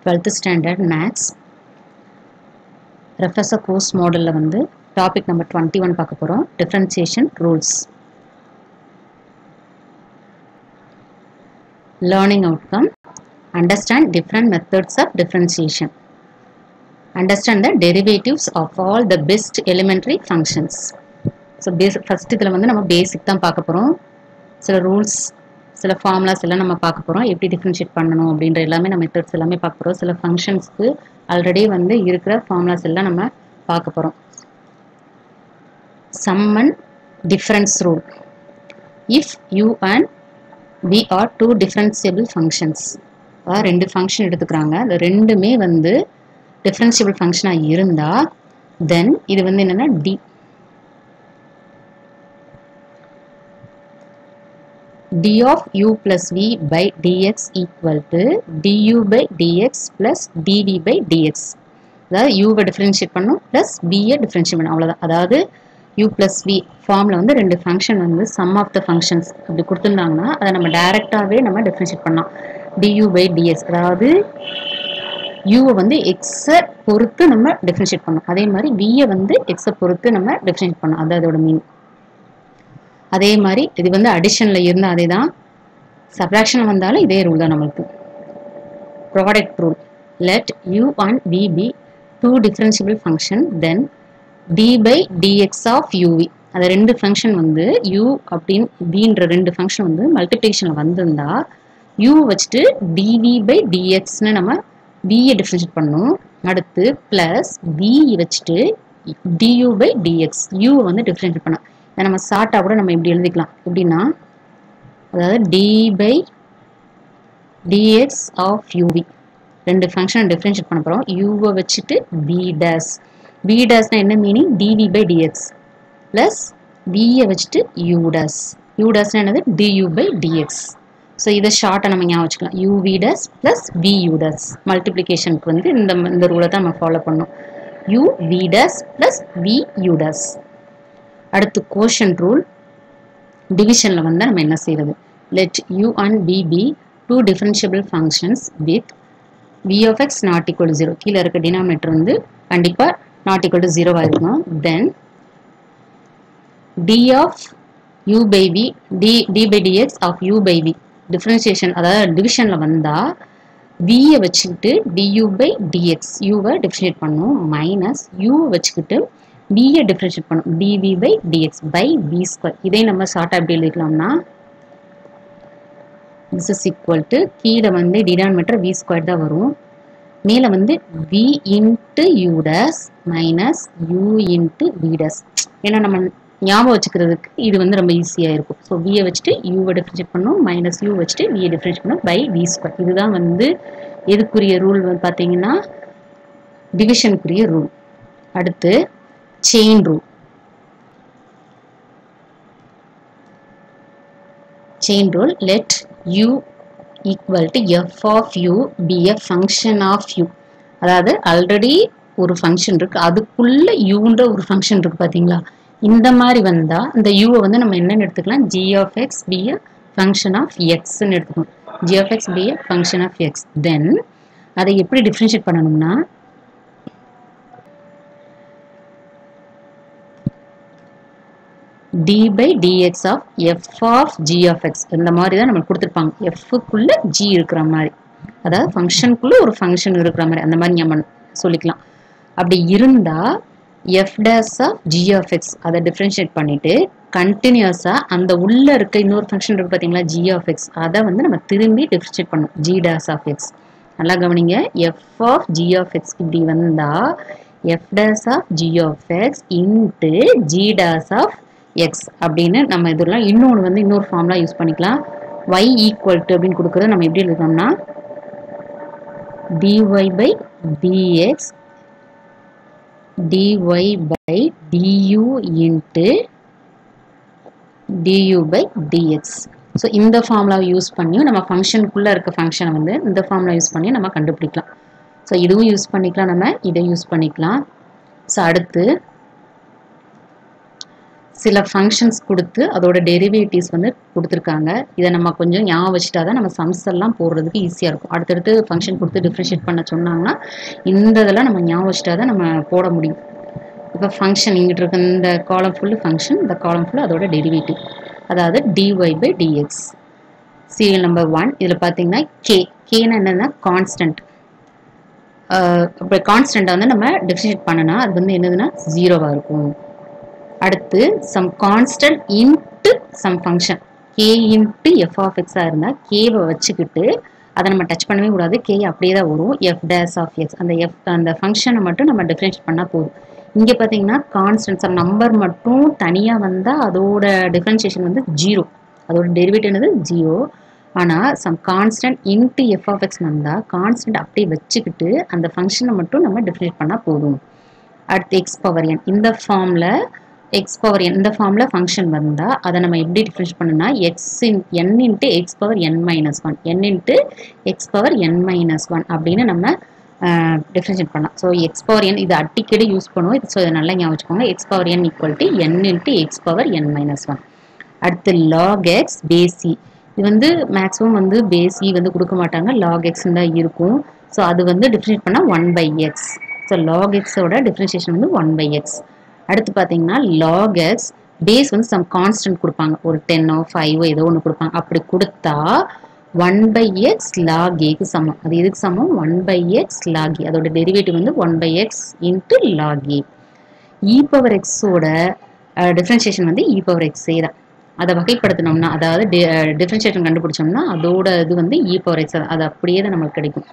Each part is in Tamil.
12th standard maths reference course model ல வந்து topic number 21 பார்க்க போறோம் differentiation rules. Learning outcome: understand different methods of differentiation, understand the derivatives of all the best elementary functions. So first இதுல வந்து நம்ம basic தான் பார்க்க போறோம். சில rules, சில formulas எல்லாம் நம்ம பார்க்க போறோம். எப்படி differentiate பண்ணனும் அப்படிங்கற எல்லாமே நம்ம methods எல்லாமே பார்க்க போறோம். சில functionsக்கு already வந்து இருக்கிற formulas எல்லாம் நம்ம பார்க்க போறோம். Sum and difference rule: if u and v are two differentiable functions, ரெண்டு function எடுத்துக்கறாங்க, அந்த ரெண்டுமே வந்து differentiable function இருந்தா then இது வந்து என்னன்னா d of u plus v by dx equal to du by dx plus dv by dx. அதாவது u வை differentiate பண்ணனும் plus v யை differentiate பண்ணனும், அவ்வளவுதான். அதாவது u plus v ஃபார்ம்ல வந்து ரெண்டு ஃபங்க்ஷன் வந்து sum of the functions அப்படி கொடுத்திருந்தாங்கன்னா அதை நம்ம டைரக்டாவே நம்ம differentiate பண்ணலாம். du by dx, அதாவது u வந்து x பொறுத்து நம்ம differentiate பண்ணனும். அதே மாதிரி v யை வந்து x பொறுத்து நம்ம differentiate பண்ணனும். அது அதோட மீன். அதே மாதிரி இது வந்து அடிஷன்ல இருந்தா அதேதான், சப்ட்ராக்ஷன் வந்தாலும் இதே ரூல் தான் நமக்கு. Product rule: let u and v be two differentiable function, then d by dx of uv. அந்த ரெண்டு ஃபங்க்ஷன் வந்து u அப்படின் vன்ற ரெண்டு ஃபங்க்ஷன் வந்து மல்டிப்ளிகேஷன்ல வந்திருந்தா u வச்சுட்டு dv by dx ன்னு நம்ம v யை டிஃபரன்ஷியேட் பண்ணனும். அடுத்து பிளஸ் v வச்சுட்டு du by dx u வந்து டிஃபரன்ஷியேட் பண்ணனும். இத நம்ம ஷார்ட்டா கூட நம்ம இப்படி எழுதிக்கலாம். எப்படின்னா அதாவது d by dx of uv ரெண்டு ஃபங்க்ஷனை டிஃபரன்ஷியேட் பண்ண போறோம். u வை வச்சுட்டு v dash, v dash னா என்ன meaning, dv by dx plus v யை வச்சுட்டு u dash, u dash னா என்னது, du by dx. ஸோ இதை ஷார்ட்டா நம்ம ஞாபகம் வச்சுக்கலாம். uv dash plus vu dash. மல்டிப்ளிகேஷனுக்கு வந்து இந்த ரூலை தான் நம்ம ஃபாலோ பண்ணணும். uv dash plus vu dash. அடுத்து கோஷன் ரூல். டிவிஷன்ல வந்து நம்ம என்ன செய்யறது, let u and v be two differentiable functions with v of x not equal to 0. கீழே இருக்க டினாமினேட்டர் வந்து கண்டிப்பா not equal to 0 ஆயிருக்கும். then d of u by v d by dx of u by v differentiation, அதாவது டிவிஷன்ல வந்தா v யை வச்சுக்கிட்டு du by dx u வை டிஃபரன்ஷியேட் பண்ணனும், மைனஸ் u வச்சுக்கிட்டு v யை டிஃபரன்ஷியேட் பண்ணனும், dv by dx by v square. இதை நம்ம ஷார்ட்டா எப்படி எழுதிக்கலாம்னா this is equal to கீழே வந்து டினாமினேட்டர் v square தான் வரும், மேல வந்து v into u dash minus u into v dash. ஏன்னா நம்ம ஞாபகம் வச்சுக்கிறதுக்கு இது வந்து ரொம்ப ஈஸியா இருக்கும். ஸோ v யை வச்சுட்டு u வை டிஃபரன்ஷியேட் பண்ணணும், மைனஸ் u வச்சுட்டு v யை டிஃபரன்ஷியேட் பண்ணணும் பை v square. இதுதான் வந்து எதுக்குரிய ரூல் வந்து பார்த்தீங்கன்னா டிவிஷனுக்குரிய ரூல். அடுத்து chain rule. Chain rule: let u equal to f of u be a function of u. அதாவது ஆல்ரெடி ஒரு ஃபங்க்ஷன் இருக்கு, அதுக்குள்ள uன்ற ஒரு ஃபங்க்ஷன் இருக்கு பாத்தீங்களா. இந்த மாதிரி வந்தா இந்த u வந்து நம்ம என்னன்னு எடுத்துக்கலாம், g of x be a function of x ன்னு எடுத்துக்கணும். g of x be a function of x. then அதை எப்படி டிஃபரன்ஷியேட் பண்ணணும்னா d by dx of f of g of x. இந்த மாதிரி தான் நம்ம கொடுத்திருப்பாங்க, f க்குள்ள g இருக்கிற மாதிரி, அதாவது ஃபங்க்ஷனுக்குள்ள ஒரு ஃபங்க்ஷன் இருக்கிற மாதிரி அந்த மாதிரி நம்ம சொல்லிக்கலாம். அப்படி இருந்தா f dash of g of x அதை டிஃபரன்ஷியேட் பண்ணிட்டு கண்டினியூஸா அந்த உள்ள இருக்க இன்னொரு ஃபங்க்ஷன் இருக்கு பாத்தீங்களா g of x, அதை வந்து நம்ம திரும்பி டிஃபரன்ஷியேட் பண்ணணும், g dash of x. நல்லா கவனிங்க, f of g of x இப்படி வந்தா f dash of g of x into g dash of x அப்படின்னு நம்ம இதெல்லாம் இன்னொன்று வந்து இன்னொரு ஃபார்முலா யூஸ் பண்ணிக்கலாம். y equal to அப்படின்னு கொடுக்கறது நம்ம எப்படி எழுதலாம்னா dy by dx dy by du into du by dx. So இந்த ஃபார்முலாவை யூஸ் பண்ணி நம்ம ஃபங்க்ஷனுக்குள்ள இருக்க ஃபங்க்ஷனை வந்து இந்த ஃபார்முலா யூஸ் பண்ணி நம்ம கண்டுபிடிக்கலாம். ஸோ இதுவும் யூஸ் பண்ணிக்கலாம், நம்ம இதை யூஸ் பண்ணிக்கலாம். ஸோ அடுத்து சில ஃபங்க்ஷன்ஸ் கொடுத்து அதோட டெரிவேட்டிவ்ஸ் வந்து கொடுத்துருக்காங்க. இதை நம்ம கொஞ்சம் ஞாபகம் வச்சுட்டா தான் நம்ம சம்ஸ் எல்லாம் போடுறதுக்கு ஈஸியாக இருக்கும். அடுத்தடுத்து ஃபங்க்ஷன் கொடுத்து டிஃப்ரென்ஷியேட் பண்ண சொன்னாங்கன்னா இந்த இதெல்லாம் நம்ம ஞாபகம் வச்சுட்டா தான் நம்ம போட முடியும். இப்போ ஃபங்க்ஷன் இங்கிட்டு இருக்க இந்த காலம் ஃபுல்லு ஃபங்க்ஷன், இந்த காலம் ஃபுல்லு அதோட டெரிவேட்டிவ், அதாவது dy/dx. சீரியல் நம்பர் 1 இதில் பார்த்தீங்கன்னா கேனா என்னன்னா கான்ஸ்டன்ட். இப்போ கான்ஸ்டண்ட்டை வந்து நம்ம டிஃபரன்ஷியேட் பண்ணனா அது வந்து என்னதுன்னா 0வாக இருக்கும். அடுத்து some constant into some function k into f of எக்ஸாக இருந்தால் கேவை வச்சுக்கிட்டு அதை நம்ம டச் பண்ணவே கூடாது, கே அப்படியே தான் வரும். f dash ஆஃப் எக்ஸ் அந்த ஃபங்க்ஷனை மட்டும் நம்ம டிஃபரன்ஷியேட் பண்ணால் போதும். இங்கே பார்த்தீங்கன்னா கான்ஸ்டன்ட் சம் நம்பர் மட்டும் தனியாக வந்தால் அதோட டிஃபரன்ஷியேஷன் வந்து 0, அதோட டெரிவேட்டிவ் என்னது 0. ஆனால் some constant into f of x வந்தால் கான்ஸ்டன்ட் அப்படியே வச்சுக்கிட்டு அந்த ஃபங்க்ஷனை மட்டும் நம்ம டிஃபரன்ஷியேட் பண்ணால் போதும். அடுத்து x பவர் n இந்த ஃபார்மில் இந்த ஃபார்மில் ஃபங்க்ஷன் வந்தால் அதை நம்ம எப்படி டிஃபரன்ஷியேட் பண்ணணும்னா n into X power n minus 1 n into X power n minus 1 அப்படின்னு நம்ம டிஃபரன்ஷியேட் பண்ணலாம். ஸோ எக்ஸ் பவர் n இது அடிக்கடி யூஸ் பண்ணுவோம். ஸோ இதை நல்லா ஞாபகம் வச்சுக்கோங்க. X power n equal to n into X power n minus 1. அடுத்து log x பேஸ் e, இது வந்து மேக்ஸிமம் வந்து பேஸ் e வந்து கொடுக்க மாட்டாங்க, log x தான் இருக்கும். ஸோ அது வந்து டிஃபரன்ஷியேட் பண்ணால் 1/x. ஸோ log x ஓட டிஃபரன்ஷியேஷன் வந்து 1/x. அடுத்து பார்த்தீங்கன்னா log x பேஸ் வந்து சம் கான்ஸ்டன்ட் கொடுப்பாங்க, ஒரு 10 5 ஏதோ ஒன்று கொடுப்பாங்க. அப்படி கொடுத்தா 1/x log a சமம். அது எதுக்கு சமம்? 1/x log a. அதோட டெரிவேட்டிவ் வந்து 1/x into log a. e power எக்ஸோட டிஃபரன்ஷியேஷன் வந்து e பவர் எக்ஸே தான். அதை வகைப்படுத்தினோம்னா, அதாவது டிஃபரன்ஷியேஷன் கண்டுபிடிச்சோம்னா அதோட இது வந்து e பவர் எக்ஸ், அது அப்படியே தான் நமக்கு கிடைக்கும்.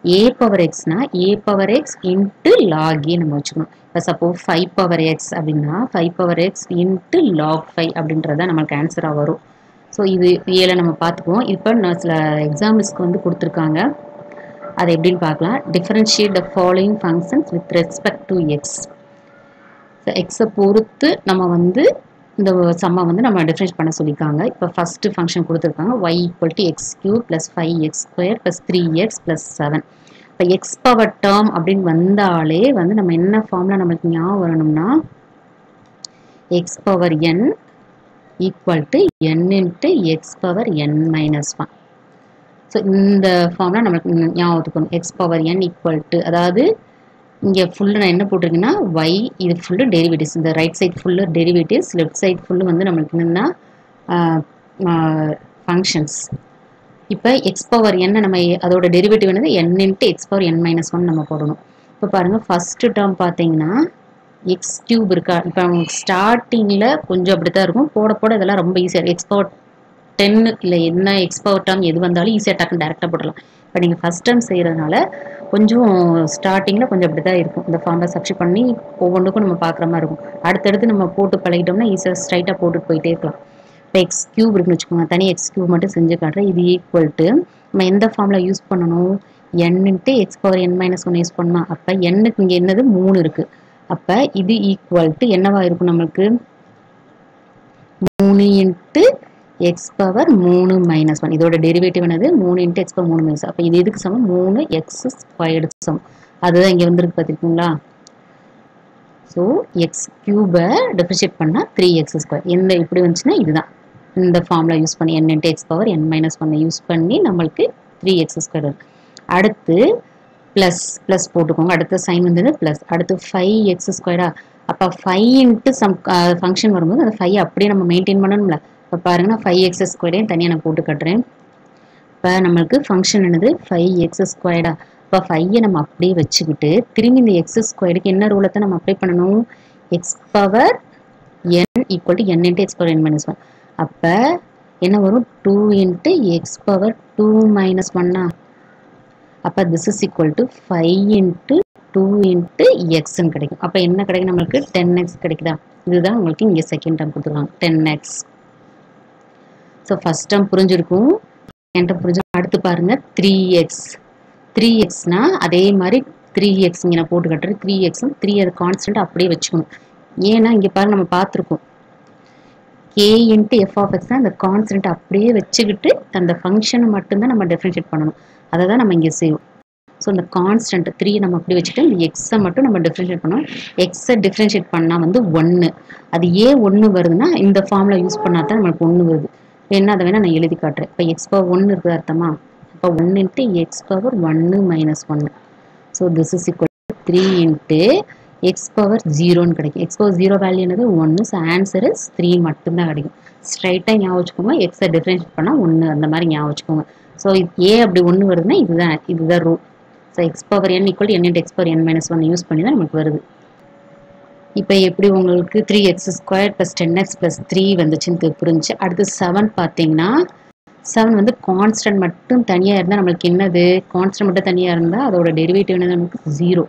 a பவர் எக்ஸ்னா a power X into log a நம்ம வச்சுக்கணும். இப்போ சப்போஸ் 5 பவர் எக்ஸ் அப்படின்னா 5 பவர் எக்ஸ் இன்ட்டு log 5 அப்படின்றத நமக்கு ஆன்சராக வரும். ஸோ இது ஏல நம்ம பார்த்துக்குவோம். இப்போ நான் சில எக்ஸாம்பிள்ஸ்க்கு வந்து கொடுத்துருக்காங்க, அதை எப்படின்னு பார்க்கலாம். Differentiate the following functions with respect to X. So எக்ஸை பொறுத்து நம்ம வந்து இந்த சம்மை வந்து நம்ம டிஃபரன்ஷியேட் பண்ண சொல்லியிருக்காங்க. இப்போ ஃபஸ்ட்டு ஃபங்க்ஷன் கொடுத்துருக்காங்க y equal to x³ plus 5x² plus 3x plus 7. இப்போ எக்ஸ் பவர் டேர்ம் அப்படின்னு வந்தாலே வந்து நம்ம என்ன ஃபார்மில் நம்மளுக்கு ஞாபகம் வரணும்னா x power n equal to n into X power n minus 1. So இந்த ஃபார்மில் நம்மளுக்கு ஞாபகத்துக்கணும். x power n equal to, அதாவது இங்கே ஃபுல்லு நான் என்ன போட்டிருக்கேன்னா y, இது ஃபுல்லு டெரிவேட்டிவ்ஸ், இந்த right side full derivatives, left side full வந்து நம்மளுக்கு என்னென்னா ஃபங்க்ஷன்ஸ். இப்போ எக்ஸ் பவர் n நம்ம அதோட டெரிவேட்டிவ் என்னது n into X power n minus 1 நம்ம போடணும். இப்போ பாருங்கள் ஃபஸ்ட்டு டேர்ம் பார்த்தீங்கன்னா x³ இருக்கா. இப்போ நமக்கு ஸ்டார்டிங்கில் கொஞ்சம் அப்படி தான் இருக்கும், போட போட இதெல்லாம் ரொம்ப ஈஸியாக எக்ஸ் பவர் 10 இல்லை என்ன எக்ஸ் பவர் டேர்ம் எது வந்தாலும் ஈஸியாக டக்குன்னு டேரெக்டாக போடலாம். இப்போ நீங்கள் ஃபஸ்ட் டைம் செய்கிறதுனால கொஞ்சம் ஸ்டார்டிங்கில் கொஞ்சம் அப்படி தான் இருக்கும். இந்த ஃபார்மில் சப்ஸ்டிட் பண்ணி ஒவ்வொன்றுக்கும் நம்ம பார்க்குற மாதிரி இருக்கும். அடுத்தடுத்து நம்ம போட்டு பழகிட்டோம்னா ஈஸியாக ஸ்ட்ரைட்டாக போட்டுட்டு போயிட்டே இருக்கலாம். இப்போ x³ இருக்குன்னு வச்சுக்கோங்க, தனி x³ மட்டும் செஞ்சு காட்டுறேன். இது ஈக்குவல் டு நம்ம எந்த ஃபார்மில் யூஸ் பண்ணணும்? n into X power n minus 1 use பண்ணலாம். அப்போ n-க்கு இங்கே என்னது 3 இருக்குது. அப்போ இது ஈக்குவல் டு என்னவா இருக்கும் நம்மளுக்கு? 3 இன்ட்டு எக்ஸ் பவர் 3 மைனஸ் 1. இதோட டெரிவேட்டிவ் என்னது? 3 இன்ட்டு எக்ஸ் பவர் 3 மைனஸ். அப்போ இது எதுக்கு சமம்? 3x² சமம். அதுதான் இங்கே வந்துருக்கு பார்த்துருக்கீங்களா? ஸோ x³ டிஃபரன்ஷியேட் பண்ணால் 3x². எந்த இப்படி வந்துச்சுன்னா இதுதான் இந்த ஃபார்முலா யூஸ் பண்ணி n into X power n minus 1 use பண்ணி நம்மளுக்கு 3x². அடுத்து ப்ளஸ் போட்டுக்கோங்க, அடுத்த சைன் வந்தது ப்ளஸ். அடுத்து 5x². அப்போ 5 இன்ட்டு சம் ஃபங்க்ஷன் வரும்போது அந்த 5 அப்படியே நம்ம மெயின்டைன் பண்ணணும்ல. இப்போ பாருங்கன்னா 5x² தனியாக நான் போட்டு கட்டுறேன். இப்போ நம்மளுக்கு ஃபங்க்ஷன் என்னது? 5x². இப்போ 5 நம்ம அப்படியே வச்சுக்கிட்டு திரும்பி இந்த x²க்கு என்ன ரூலத்தை நம்ம அப்ளை பண்ணணும்? X power n equal to n into X power n minus 1. அப்போ என்ன வரும்? 2 இன்ட்டு எக்ஸ் பவர் 2 மைனஸ் 1. அப்போ this is equal to 5 into 2 into எக்ஸ்ன்னு கிடைக்கும். அப்போ என்ன கிடைக்கும் நம்மளுக்கு? 10x கிடைக்குதா? இதுதான் உங்களுக்கு இங்கே செகண்ட் டேர்ம் கொடுத்துருக்காங்க 10x. ஸோ ஃபஸ்ட் டேர்ம் புரிஞ்சிருக்கும், செகண்ட் டேர்ம் புரிஞ்சிருக்கும். அடுத்து பாருங்கள் 3xனா அதே மாதிரி 3x இங்கே நான் போட்டு கட்டுறேன். 3xம் 3 அது கான்ஸ்டன்ட் அப்படியே வச்சுக்கணும். ஏன்னா இங்கே பாருங்கள் நம்ம பார்த்துருக்கோம் k into f of x தான் இந்த கான்ஸ்டன்ட் அப்படியே வச்சுக்கிட்டு அந்த ஃபங்க்ஷனை மட்டும்தான் நம்ம டிஃப்ரென்ஷியேட் பண்ணணும். அதை தான் நம்ம இங்கே செய்வோம். ஸோ இந்த கான்ஸ்டன்ட் 3 நம்ம அப்படி வச்சுட்டு இந்த எக்ஸை மட்டும் நம்ம டிஃப்ரென்ஷியேட் பண்ணோம். எக்ஸை டிஃப்ரென்ஷியேட் பண்ணால் வந்து 1. அது ஏன் 1 வருதுன்னா இந்த ஃபார்முலா யூஸ் பண்ணால் தான் நம்மளுக்கு 1 வருது. என்ன அதை வேணால் நான் எழுதி காட்டுறேன். இப்போ எக்ஸ் பவர் 1 இருக்குது அர்த்தமா? இப்போ 1 into X power 1 minus 1. So this is equal to 3 into X power 0ன்னு கிடைக்கும். எக்ஸ் பவர் 0 வேல்யூ என்னது 1. ஸோ ஆன்சர் இஸ் 3 மட்டும்தான் கிடைக்கும். ஸ்ட்ரைட்டாக ஞாபகம் வச்சுக்கோங்க. எக்ஸை டிஃப்ரென்ஷியேட் பண்ணால் 1 அந்த மாதிரி ஞாபகம் வச்சுக்கோங்க. ஸோ ஏ அப்படி 1 வருதுன்னா இதுதான் rule. So X power n equal n into X power n minus 1 use பண்ணி தான் நமக்கு வருது. இப்போ எப்படி உங்களுக்கு 3x² + 10x + 3 வந்துச்சுன்னு புரிஞ்சு. அடுத்து 7 பார்த்தீங்கன்னா 7 வந்து கான்ஸ்டன்ட் மட்டும் தனியாக இருந்தால் நம்மளுக்கு என்னது? கான்ஸ்டன்ட் மட்டும் தனியாக இருந்தால் அதோட டெரிவேட்டிவ் என்னது? நமக்கு 0.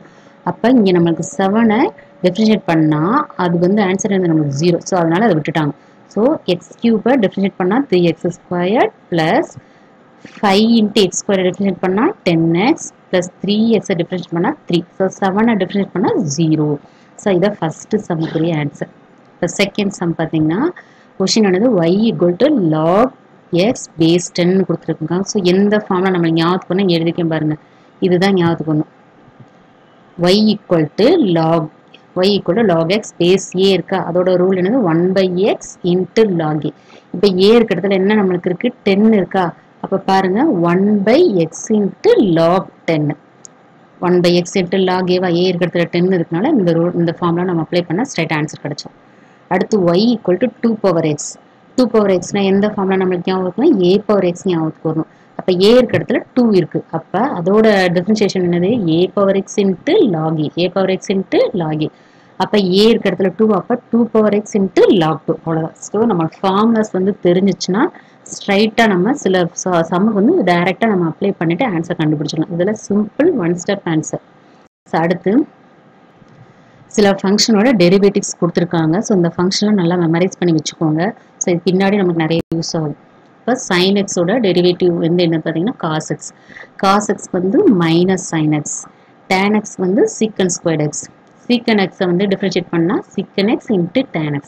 அப்போ இங்கே நம்மளுக்கு 7-ஐ டிஃப்ரென்ஷியேட் பண்ணால் அது வந்து ஆன்சர் வந்து நமக்கு 0. ஸோ அதனால் அதை விட்டுட்டாங்க. ஸோ x³ டிஃப்ரென்ஷியேட் பண்ணால் 3x² + 5 இன்ட்டு x² டிஃப்ரென்ஷியேட் பண்ணால் 10x + 3x டிஃப்ரென்ஷியேட் பண்ணால் 3. ஸோ 7-ஐ டிஃப்ரென்ஷியேட் பண்ணால் 0. ஸோ இதான் ஃபஸ்ட்டு சம்முக்குரிய ஆன்சர். இப்போ செகண்ட் சம் பார்த்தீங்கன்னா கொஷின் ஆனது y = log x base 10 கொடுத்துருக்காங்க. ஸோ எந்த ஃபார்மில் நம்ம ஞாபகத்துக்கு ஒன்று எழுதிக்க பாருங்க. இதுதான் ஞாபகத்துக்கு ஒன்று. y = log x base a இருக்கா? அதோட ரூல் என்னது? 1/x × log a. இப்போ a இருக்க இடத்துல என்ன நம்மளுக்கு இருக்கு? 10 இருக்கா? அப்போ பாருங்க 1/x × log 10. 1/x × log a a இருக்க இடத்துல 10 இருக்கனால இந்த ஃபார்முலா நம்ம அப்ளை பண்ணால் ஸ்ட்ரைட் ஆன்சர் கிடைச்சோம். அடுத்து y = 2/x. 2/x எந்த ஃபார்முலா நம்மளுக்கு ஞாபகம் இருக்கணும்? a/x ஞாபகத்துக்கு வரணும். அப்போ a இருக்க இடத்துல 2 இருக்கு. அப்போ அதோட டிஃபரன்ஷியேஷன் என்னது? a/x × log a. a/x × log a. அப்போ a இருக்க இடத்துல 2. அப்போ 2/x × log 2. அவ்வளோதான். ஸோ நம்ம ஃபார்முலாஸ் வந்து தெரிஞ்சிச்சுன்னா ஸ்ட்ரைட்டாக நம்ம சில சம்முக்கு வந்து டைரெக்டாக நம்ம அப்ளை பண்ணிவிட்டு ஆன்சர் கண்டுபிடிச்சிடலாம். இதில் சிம்பிள் 1 ஸ்டெப் ஆன்சர். ஸோ அடுத்து சில ஃபங்க்ஷனோட டெரிவேட்டிவ்ஸ் கொடுத்துருக்காங்க. ஸோ இந்த ஃபங்க்ஷன்லாம் நல்லா மெமரைஸ் பண்ணி வச்சுக்கோங்க. ஸோ இது பின்னாடி நமக்கு நிறைய யூஸ் ஆகும். இப்போ sin x ஓட டெரிவேட்டிவ் வந்து என்ன பார்த்தீங்கன்னா cos x. cos x வந்து minus sin x. tan x வந்து sec² x. sec x வந்து டிஃபரன்ஷியேட் பண்ணால் sec x × tan x.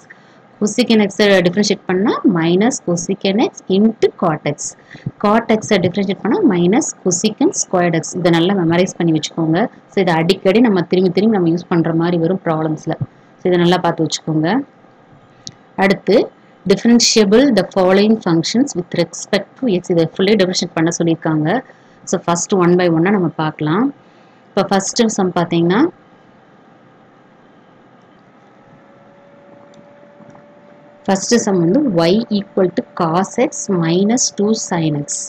cosec x differentiate பண்ணால் minus cosec x × cot x. cot x differentiate பண்ணால் மைனஸ் cosec² x. இதை நல்லா மெமரைஸ் பண்ணி வச்சுக்கோங்க. ஸோ இதை அடிக்கடி நம்ம திரும்பி நம்ம யூஸ் பண்ணுற மாதிரி வரும் ப்ராப்ளம்ஸில். ஸோ இதை நல்லா பார்த்து வச்சுக்கோங்க. அடுத்து differentiable the following functions with respect to x. இதை ஃபுல்லி டிஃபரன்ஷியேட் பண்ண சொல்லியிருக்காங்க. ஸோ ஃபர்ஸ்ட் 1 by 1 நம்ம பார்க்கலாம். இப்போ ஃபர்ஸ்ட் சம் பார்த்தீங்கன்னா ஃபர்ஸ்ட் சம் வந்து y = cos x minus 2 sin x.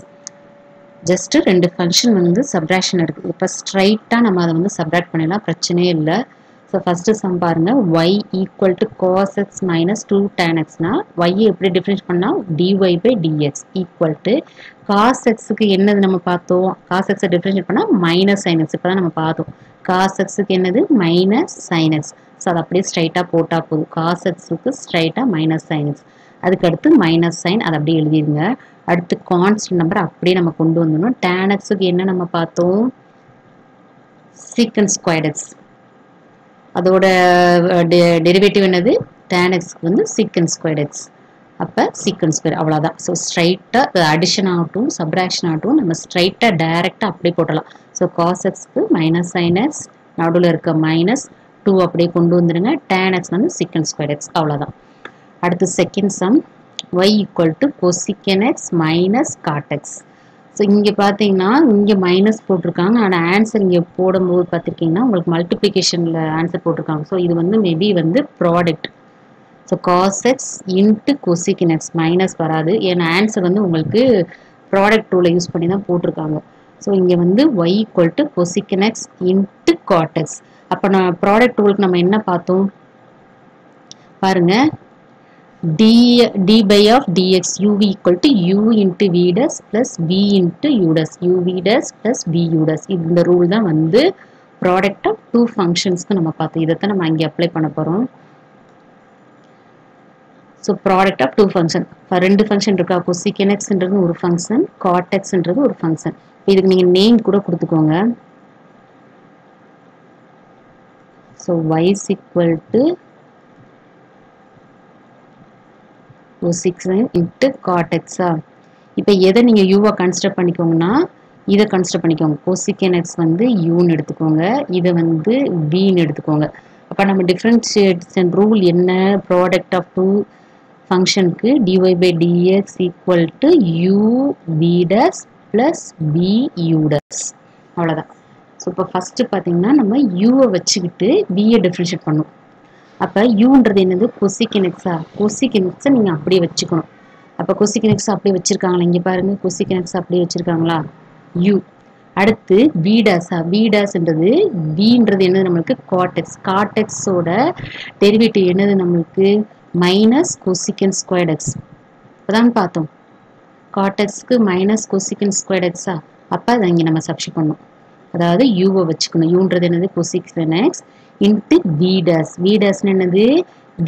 Just ரெண்டு ஃபங்க்ஷன் வந்து சப்ராக்ஷன் இருக்குது. இப்போ ஸ்ட்ரைட்டாக நம்ம அதை வந்து சப்ராக்ட் பண்ணிடலாம், பிரச்சனையே இல்லை. ஸோ ஃபஸ்ட்டு சம் பாருங்கள். y = cos x minus 2 tan x-னா y எப்படி டிஃபரன்ஷியேட் பண்ணால் dy/dx = cos x-க்கு என்னது நம்ம பார்த்தோம்? cos x-ஐ டிஃபரன்ஷியேட் பண்ணால் மைனஸ் sin x. இப்போ தான் நம்ம பார்த்தோம். cos x-க்கு என்னது? Minus sin x. ஸோ அதை அப்படியே ஸ்ட்ரைட்டாக போட்டால் போதும். cos x-க்கு ஸ்ட்ரைட்டாக மைனஸ் sin x. அதுக்கடுத்து மைனஸ் சைன், அதை அப்படியே எழுதிடுங்க. அடுத்து கான்ஸ்டன்ட் நம்பர் அப்படியே நம்ம கொண்டு வந்துடணும். tan x-க்கு என்ன நம்ம பார்த்தோம்? sec² x. அதோட டெரிவேட்டிவ் என்னது? tan x-க்கு வந்து sec² x. அப்போ sec², அவ்வளோதான். ஸோ ஸ்ட்ரைட்டாக அடிஷன் ஆகட்டும் சப்ராக்ஷன் ஆகட்டும் நம்ம ஸ்ட்ரைட்டாக டைரெக்டாக அப்படியே போட்டலாம். ஸோ cos x-க்கு மைனஸ் sin x, நடுவில் இருக்க மைனஸ் 2 அப்படியே கொண்டு வந்துடுங்க. tan x வந்து sec² x, அவ்வளோதான். அடுத்து second some y = cosec x minus cot x. So இங்கே பார்த்தீங்கன்னா இங்கே மைனஸ் போட்டிருக்காங்க. ஆனால் ஆன்சர் இங்கே போடும்போது பார்த்துருக்கீங்கன்னா உங்களுக்கு மல்டிப்ளிகேஷனில் ஆன்சர் போட்டிருக்காங்க. ஸோ இது வந்து மேபி வந்து product. So cos x × cosec x minus வராது. ஏன்னா ஆன்சர் வந்து உங்களுக்கு ப்ராடக்ட் டூலை யூஸ் பண்ணி தான் போட்டிருக்காங்க. ஸோ இங்கே வந்து y = cosec x × cot x. அப்போ நான் ப்ராடக்ட் டூலுக்கு நம்ம என்ன பார்த்தோம் பாருங்க. d/dx uv = u × v plus v × u plus v u. இந்த ரூல் தான் வந்து ப்ராடக்ட் ஆஃப் டூ ஃபங்க்ஷன்ஸ்க்கு நம்ம பார்த்தோம். இதைத்தான் நம்ம இங்கே அப்ளை பண்ண போகிறோம். So product of two function. இப்போ ரெண்டு ஃபங்க்ஷன் இருக்கா? cosec x-ன்றது ஒரு ஃபங்க்ஷன், cot x-ன்றது ஒரு ஃபங்க்ஷன். இதுக்கு நீங்கள் நேம் கூட கொடுத்துக்கோங்க. So y = cosec x × cot x. இப்போ எதை நீங்கள் யூவை கன்சிடர் பண்ணிக்கோங்கன்னா இதை கன்சிடர் பண்ணிக்கோங்க. கொசிகன் எக்ஸ் வந்து யூன்னு எடுத்துக்கோங்க, இதை வந்து வின்னு எடுத்துக்கோங்க. அப்போ நம்ம டிஃப்ரென்ஷியேஷன் ரூல் என்ன? ப்ராடக்ட் ஆஃப் டூ ஃபங்க்ஷனுக்கு dy by dx equal to u v dash plus b u dash. அவ்வளோதான். ஸோ இப்போ ஃபஸ்ட்டு பார்த்தீங்கன்னா நம்ம யூவை வச்சுக்கிட்டு வியை டிஃப்ரென்ஷியேட் பண்ணணும். அப்போ யூன்றது என்னது? கொசிகன் எக்ஸா? கொசிகன் எக்ஸை நீங்கள் அப்படியே வச்சுக்கணும். அப்போ கொசிகன் எக்ஸ் அப்படியே வச்சுருக்காங்களா? இங்கே பாருங்கள், கொசிகன் எக்ஸ் அப்படியே வச்சுருக்காங்களா? u. அடுத்து v dash-ஆ? v dash-ன்றது vன்றது என்னது நம்மளுக்கு? காட்டெக்ஸ். காட்டெக்ஸோட டெரிவேட்டிவ் என்னது நம்மளுக்கு? Minus cosecant squared X. இப்போதான் பார்த்தோம், காட்டெக்ஸ்க்கு மைனஸ் கொசிகன் ஸ்கொயர்ட் எக்ஸா? அப்போ அதை இங்கே நம்ம சப்ஸ்டிட் பண்ணணும். அதாவது யூவை வச்சுக்கணும். யூன்றது என்னது? Cosecant X into V dash. V டேஸ்னு என்னது?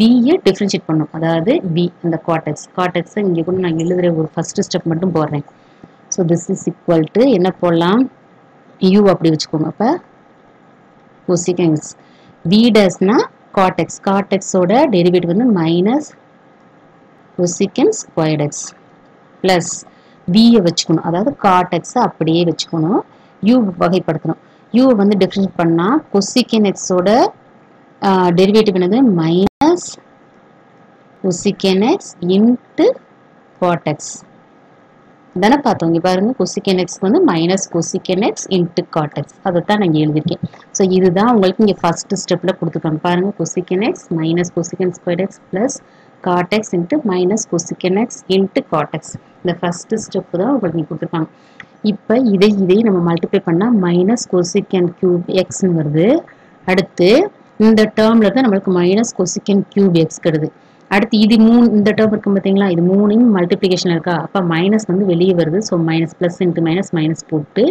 வியை டிஃப்ரென்ஷியேட் பண்ணும். அதாவது வி அந்த காட்டெக்ஸ். காட்டெக்ஸை இங்கே கூட நான் எழுதுகிற ஒரு ஃபஸ்ட்டு ஸ்டெப் மட்டும் போடுறேன். So this is equal to என்ன போடலாம்? யூ அப்படி வச்சுக்கோங்க. அப்போ கொசிகன் எக்ஸ். வி டேஸ்னா காட்டெக்ஸ். காட்டெக்ஸோட டெரிவேட்டிவ் வந்து minus cosecant squared X plus வியை வச்சுக்கணும். அதாவது காட்டெக்ஸை அப்படியே வச்சுக்கணும். யூ வகைப்படுத்தணும். யூவை வந்து டிஃப்ரென்ஷியேட் பண்ணால் கொசிகன் எக்ஸோட டெரிவேட்டிவ் என்னது? மைனஸ் கொசிகன் எக்ஸ் இன்ட்டு காட்டெக்ஸ் தானே பார்த்தோம். இங்கே பாருங்க, கொசிகன் எக்ஸ்க்கு வந்து மைனஸ் கொசிகன் எக்ஸ் இன்ட்டு காட்டெக்ஸ். அதை தான் நான் எழுதியிருக்கேன். ஸோ இதுதான் உங்களுக்கு இங்கே ஃபஸ்ட்டு ஸ்டெப்பில் கொடுத்துருக்காங்க. பாருங்கள், cosecant X minus cosecant square X plus cot x into minus cosecant X into cot x. இந்த ஃபஸ்ட்டு ஸ்டெப்பு தான் உங்களுக்கு இங்கே கொடுத்துருக்காங்க. இப்போ இதை நம்ம மல்டிப்ளை பண்ணால் மைனஸ் கொசிகன் கியூப் எக்ஸ்ன்னு வருது. அடுத்து இந்த டேர்மில் தான் நம்மளுக்கு மைனஸ் கொசிகன் கியூப் எக்ஸ் கிடையாது. அடுத்து இது இந்த டேர்ம் இருக்கும் பார்த்தீங்களா? இது மூணையும் மல்டிப்ளிகேஷன் இருக்கா? அப்போ மைனஸ் வந்து வெளியே வருது. So minus plus into minus minus போட்டு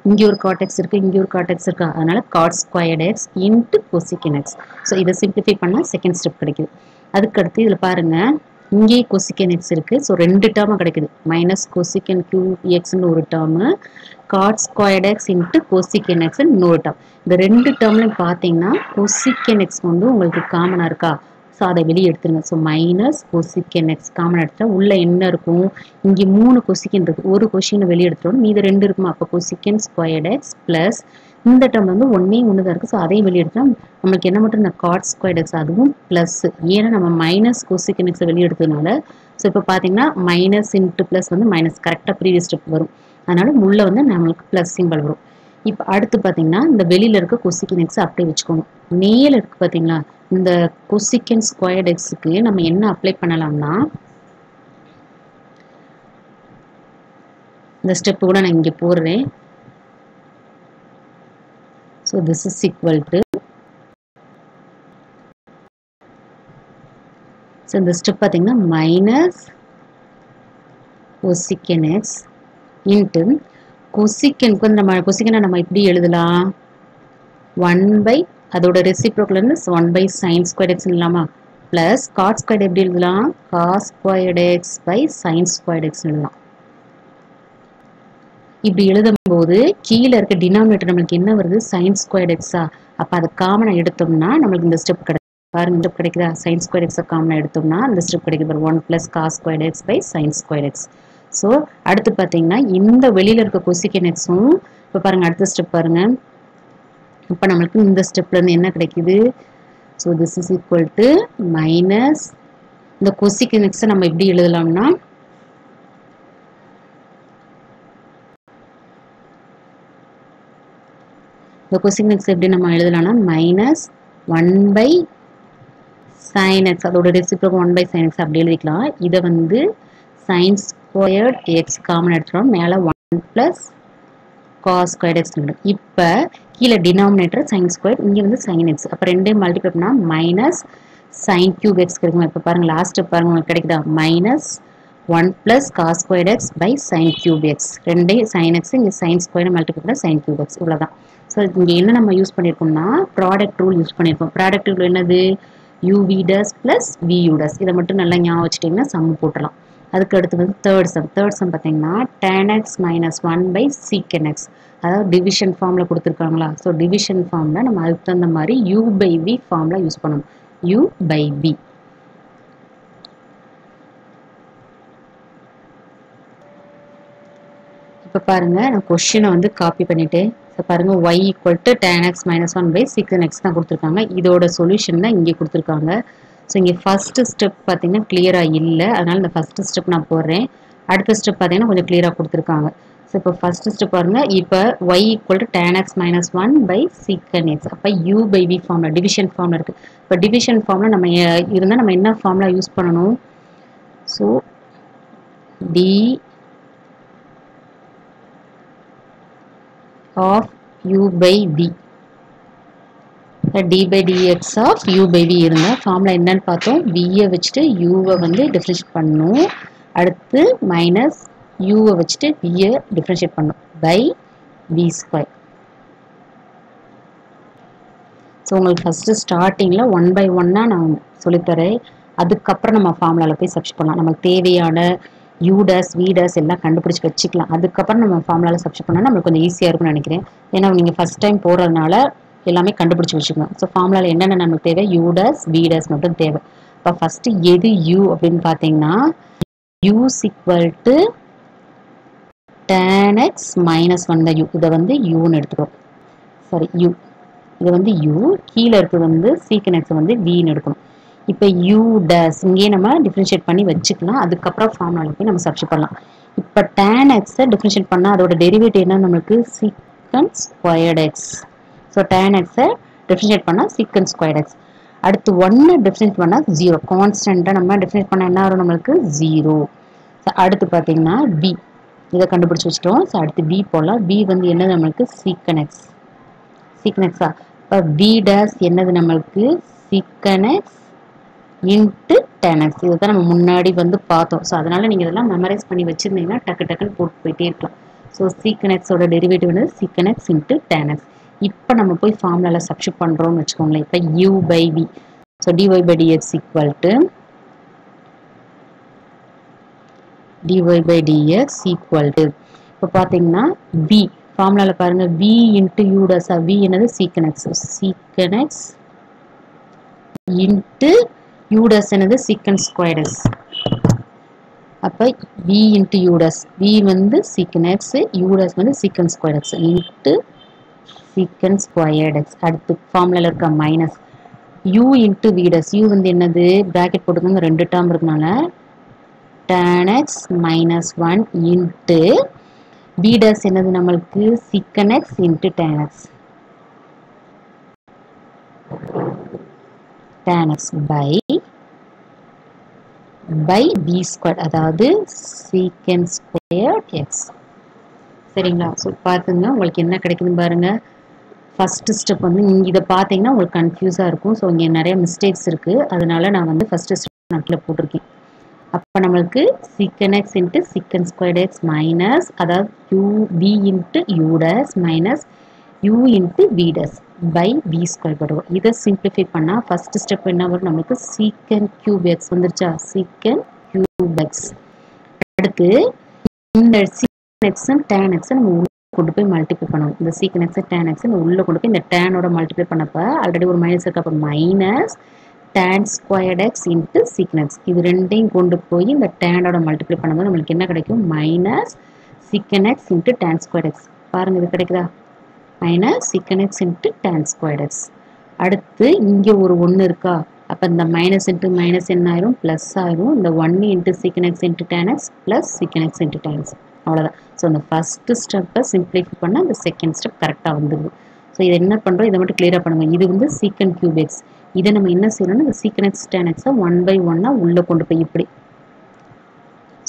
இங்கே ஒரு காட்டெக்ஸ் இருக்குது, இங்கே ஒரு காட்டெக்ஸ் இருக்கா? அதனால் cot squared X into cosecant X. So இதை சிம்பிளிஃபை பண்ணால் செகண்ட் ஸ்டெப் கிடைக்குது. அதுக்கடுத்து இதில் பாருங்கள், இங்கே கொசிகன் எக்ஸ் இருக்குது. ஸோ ரெண்டு டேர்மாக கிடைக்குது. மைனஸ் கொசிகன் கியூப் எக்ஸ்ன்னு ஒரு term, cot squared X into cosecant எக்ஸ்ன்னு இன்னொரு டேர்ம். இந்த ரெண்டு டேர்ம்லையும் பார்த்தீங்கன்னா கொசிகன் எக்ஸ் வந்து உங்களுக்கு காமனாக இருக்கா? ஸோ அதை வெளியே எடுத்துருங்க. So minus cosecant X common எடுத்துட்டா உள்ளே என்ன இருக்கும்? இங்கே 3 கொசிகன் இருக்குது. ஒரு கொஷினை வெளியே எடுத்துட்டோம், மீது 2 இருக்குமா? அப்போ கொசிகன் ஸ்கொயர்ட் எக்ஸ் ப்ளஸ் இந்த டேர்ம் வந்து ஒன்றே ஒன்று தான் இருக்குது. ஸோ அதையும் வெளியே எடுத்தோம். நம்மளுக்கு என்ன மட்டும்? இந்த காட் ஸ்கொயர்ட் எக்ஸ், அதுவும் ப்ளஸ். ஏன்னா நம்ம மைனஸ் கொசிகன் எக்ஸை வெளியே எடுத்ததுனால. ஸோ இப்போ பார்த்தீங்கன்னா மைனஸ் இன்ட்டு ப்ளஸ் வந்து மைனஸ் கரெக்டாக ப்ரீவியஸ் ஸ்டெப் வரும். அதனால் உள்ளே வந்து நம்மளுக்கு ப்ளஸ் சிம்பிள் வரும். இப்போ அடுத்து பார்த்தீங்கன்னா இந்த வெளியில் இருக்க கொசிகன் எக்ஸ் அப்படியே வச்சுக்கணும். மேலே இருக்குது பார்த்தீங்களா? இந்த கொசிகன் ஸ்கொயர்ட் எக்ஸுக்கு நம்ம என்ன அப்ளை பண்ணலாம்னா, இந்த ஸ்டெப் கூட நான் இங்கே போடுறேன். So this is equal to, so இந்த ஸ்டெப் பார்த்தீங்கன்னா மைனஸ் கொசிகன் எக்ஸ் இன்ட்டு கொசிகனுக்கு வந்து நம்ம கொசிகனை நம்ம இப்படி எழுதலாம், 1 பை அதோட ரெசிப்ரோக்கல் வந்து 1 பை சைன் ஸ்கொயர்ட் எக்ஸ் இல்லாமா? ப்ளஸ் காட் ஸ்கொயர்ட் எப்படி எழுதலாம்? Cos squared x by sine squared x எழுதலாம். இப்படி எழுதும்போது கீழே இருக்க டினாமினேட்டர் நம்மளுக்கு என்ன வருது? சைன் ஸ்கொயர்ட் எக்ஸா? அப்போ அதை காமனாக எடுத்தோம்னா நம்மளுக்கு இந்த ஸ்டெப் கிடைக்கும். பாருங்க, இந்த கிடைக்குதா? சைன் ஸ்கொயர்ட் எக்ஸை காமனாக எடுத்தோம்னா இந்த ஸ்டெப் கிடைக்குது. 1 plus cos squared x by sine squared x. So அடுத்து பார்த்தீங்கன்னா இந்த வெளியில் இருக்க கொசிகன் எக்ஸும் இப்போ பாருங்கள், அடுத்த ஸ்டெப் பாருங்கள். இப்போ நம்மளுக்கு இந்த ஸ்டெப்லேருந்து என்ன கிடைக்குது? So this is equal to minus இந்த கொசிகன் எக்ஸை நம்ம எப்படி எழுதலாம்னா, இந்த கொசிகன் எக்ஸ் எப்படி நம்ம எழுதலாம்னா மைனஸ் 1 பை சைன் எக்ஸ், அதோட ரெசிப்ரோக்கல் 1 பை சைன் எக்ஸ் அப்படி எழுதிக்கலாம். இதை வந்து சைன் ஸ்கொயர்ட் எக்ஸ் காமன் எடுத்துட்டோம். மேலே 1 ப்ளஸ் காஸ் ஸ்கொயர்ட் எக்ஸ். இப்போ கீழே டினாமினேட்டர் சைன் ஸ்கொயர், இங்கே வந்து சைன் எக்ஸ். அப்போ ரெண்டையும் மல்டிப்ளை பண்ணால் மைனஸ் சைன் கியூப் எக்ஸ் கிடைக்கும். இப்போ பாருங்கள், லாஸ்ட் ஸ்டெப் பாருங்கள், உங்களுக்கு கிடைக்குதா? Minus 1 plus cos squared x by sine cube x. ரெண்டையும் சைன் எக்ஸ், இங்கே சைன் ஸ்கொயரை மல்டிப்ளை பண்ணால் சைன் கியூப் எக்ஸ். இவ்வளோதான். ஸோ இங்கே என்ன நம்ம யூஸ் பண்ணியிருக்கோம்னா ப்ராடக்ட் ரூல் யூஸ் பண்ணியிருக்கோம். ப்ராடக்ட் ரூல் என்னது? uv dash plus vu dash. இதை மட்டும் நல்லா ஞாபகம் வச்சுட்டிங்கன்னா சம் போட்டுடலாம். அதுக்கு அடுத்து வந்து தேர்ட் சம் பார்த்தீங்கன்னா tan x minus 1 by secant x. அதாவது டிவிஷன் ஃபார்மில் கொடுத்துருக்காங்களா? ஸோ டிவிஷன் ஃபார்மில் நம்ம அதுக்கு தகுந்த மாதிரி u பை v ஃபார்மில் யூஸ் பண்ணணும். u by v. இப்போ இப்போ பாருங்க நான் கொஸ்டினை வந்து காப்பி பண்ணிட்டேன். ஸோ பாருங்க y equal to tan x minus 1 by secant x தான் கொடுத்துருக்காங்க. இதோட சொல்யூஷன் தான் இங்கே கொடுத்துருக்காங்க. ஸோ இங்கே ஃபர்ஸ்ட் ஸ்டெப் பார்த்தீங்கன்னா கிளியராக இல்லை, அதனால இந்த ஃபர்ஸ்ட் ஸ்டெப் நான் போடுறேன். அடுத்த ஸ்டெப் பார்த்தீங்கன்னா கொஞ்சம் கிளியராக கொடுத்துருக்காங்க. ஸோ இப்போ ஃபர்ஸ்ட் ஸ்டெப் பாருங்க, இப்போ y equal to tan x minus 1 by secant x. அப்போ u பை v ஃபார்ம்ல டிவிஷன் ஃபார்ம்ல இருக்கு. இப்போ டிவிஷன் ஃபார்ம்ல நம்ம இருந்தால் நம்ம என்ன ஃபார்ம்ல யூஸ் பண்ணணும்? So d of u by v, d by dx of u by v இருந்தா ஃபார்முலா என்னன்னு பார்த்தோம். v வச்சுட்டு u வந்து டிஃபரன்ஷியேட் பண்ணணும், அடுத்து மைனஸ் u வச்சுட்டு v டிஃபரன்ஷியேட் பண்ணணும் பை v ஸ்கொயர். ஸோ உங்களுக்கு ஃபர்ஸ்ட் ஸ்டார்டிங்கில் 1 by 1 நான் சொல்லித்தரேன். அதுக்கப்புறம் நம்ம ஃபார்முலாவில் போய் சப்ஸ்டிட் பண்ணலாம். நமக்கு தேவையான u டேஸ் v டேஸ் எல்லாம் கண்டுபிடிச்சி வச்சுக்கலாம். அதுக்கப்புறம் நம்ம ஃபார்முலாவில் சப்ஸ்டிட் பண்ணால் நம்மளுக்கு கொஞ்சம் ஈஸியாக இருக்கும்னு நினைக்கிறேன். ஏன்னா நீங்கள் ஃபர்ஸ்ட் டைம் போகிறதுனால எல்லாமே கண்டுபிடிச்சி வச்சுக்கலாம். ஸோ ஃபார்முலாவில் என்னென்ன நமக்கு தேவை? u டேஸ் v டேஸ் மட்டும் தேவை. இப்போ ஃபர்ஸ்ட் எது u அப்படின்னு பார்த்தீங்கன்னா u equal to tan x minus 1 தான் u. இதை வந்து uன்னு எடுத்துக்கிறோம். சாரி u, இது வந்து u, கீழே இருக்கிறது வந்து சீக்கன் எக்ஸ் வந்து vன்னு எடுக்கணும். இப்போ u டேஸ் இங்கேயே நம்ம டிஃபரன்ஷியேட் பண்ணி வச்சுக்கலாம். அதுக்கப்புறம் ஃபார்முலாவில் போய் நம்ம சப்ஸ்டிட் பண்ணலாம். இப்போ tan எக்ஸை டிஃபரன்ஷியேட் பண்ணால் அதோட டெரிவேட்டிவ் என்ன நம்மளுக்கு? சீக்கன் ஸ்கொயர்ட் எக்ஸ். ஸோ tan எக்ஸை டிஃபரன்ஷியேட் பண்ணால் சீக்கன் ஸ்கொயர்ட் எக்ஸ். அடுத்து 1 டிஃபரன்ஷியேட் பண்ணால் 0, கான்ஸ்டண்ட்டாக நம்ம டிஃபரன்ஷியேட் பண்ணால் என்ன வரும் நம்மளுக்கு? 0. ஸோ அடுத்து பார்த்தீங்கன்னா b, இதை கண்டுபிடிச்சி வச்சுட்டோம். ஸோ அடுத்து b போடலாம். b வந்து என்னது நம்மளுக்கு? Secant X. சீக்கன் எக்ஸா? இப்போ b டேஸ் என்னது நம்மளுக்கு? Secant x into tan x. இதை தான் நம்ம முன்னாடி வந்து பார்த்தோம். ஸோ அதனால் நீங்கள் இதெல்லாம் மெமரைஸ் பண்ணி வச்சுருந்தீங்கன்னா டக்குன்னு போட்டு போயிட்டே இருக்கலாம். ஸோ சீக்கன் எக்ஸோட டெரிவேட்டிவ் வந்து சீக்கன் எக்ஸ் இன்ட்டு tan x. இப்போ நம்ம போய் ஃபார்முலாவில் சப்ஸ்டிட் பண்ணுறோம்னு வச்சுக்கோங்களேன். இப்போ u by v, so dy by dx equal to dy by dx equal to இப்போ பார்த்தீங்கன்னா v ஃபார்முலாவில் பாருங்கள், v into u dash. v என்னது? சீக்கன் எக்ஸ். சீக்கன் எக்ஸ் இன்ட்டு u டேஸ் என்னது? சீக்கன் ஸ்கொயர்ட் எக்ஸ். அப்போ v into u dash, v வந்து சீக்கன் எக்ஸ், u டேஸ் வந்து சீக்கன் squared X into secant squared X. அடுத்து ஃபார்முலாவில் இருக்க minus u into v days. u வந்து என்னது? பிராக்கெட் போட்டுக்கோங்க, 2 டேர்ம் இருக்கனால tan x minus 1 into v days என்னது நம்மளுக்கு? Secant x into tan x. tan x by v square, அதாவது சீக்கன் ஸ்கொயர்ட் எக்ஸ். சரிங்களா? ஸோ பார்த்துங்க உங்களுக்கு என்ன கிடைக்குதுன்னு பாருங்க. ஃபர்ஸ்ட் ஸ்டெப் வந்து நீங்கள் இதை பார்த்தீங்கன்னா உங்களுக்கு கன்ஃபியூஸாக இருக்கும். ஸோ இங்கே நிறைய மிஸ்டேக்ஸ் இருக்குது, அதனால நான் வந்து ஃபர்ஸ்ட் ஸ்டெப் நட்டில் போட்டிருக்கேன். அப்போ நம்மளுக்கு secant x into secant squared x minus, அதாவது v into u dash minus u into v dash by v square போடுவோம். இதை சிம்பிளிஃபை பண்ணால் ஃபர்ஸ்ட் ஸ்டெப் என்ன வரும் நம்மளுக்கு? சீக்கன் கியூப் எக்ஸ் வந்துருச்சா? சீக்கன் கியூப் எக்ஸ். அடுத்து இந்த சீக்கன் எக்ஸும் tan எக்ஸும் நம்ம உள்ள கொண்டு போய் மல்டிப்ளை பண்ணணும். இந்த சீக்கன் எக்ஸ் tan எக்ஸ் உள்ள கொண்டு போய் இந்த டேனோட மல்டிப்ளை பண்ணப்போ ஆல்ரெடி ஒரு மைனஸ் இருக்கு. அப்போ minus tan squared X into சீக்கன் எக்ஸ். இது ரெண்டையும் கொண்டு போய் இந்த டேனோட மல்டிப்ளை பண்ணும்போது நம்மளுக்கு என்ன கிடைக்கும்? மைனஸ் சீக்கன் x into tan squared X. பாருங்கள் இது கிடைக்குதா? மைனஸ் சீக்கன் x into tan squared X. அடுத்து இங்கே ஒரு 1 இருக்கா? அப்போ இந்த மைனஸ் இன்ட்டு மைனஸ் என்ன ஆயிரும்? ப்ளஸ் ஆயிரும். இந்த 1 இன்ட்டு சீக்கன் x into tan X plus சீக்கன் எக்ஸ் இன்ட்டு tan எக்ஸ். அவ்வளோதான். ஸோ இந்த ஃபஸ்ட்டு ஸ்டெப்பை சிம்பிளிஃபை பண்ணால் இந்த செகண்ட் ஸ்டெப் கரெக்டாக வந்துடுது. ஸோ இதை என்ன பண்ணுறோம்? இதை மட்டும் கிளியராக பண்ணுங்கள். இது வந்து சீக்கன் கியூப் எக்ஸ். இதை நம்ம என்ன செய்யணும்னா இந்த சீக்கன் எக்ஸ் tan எக்ஸை 1 by 1 உள்ளே கொண்டு போய் இப்படி.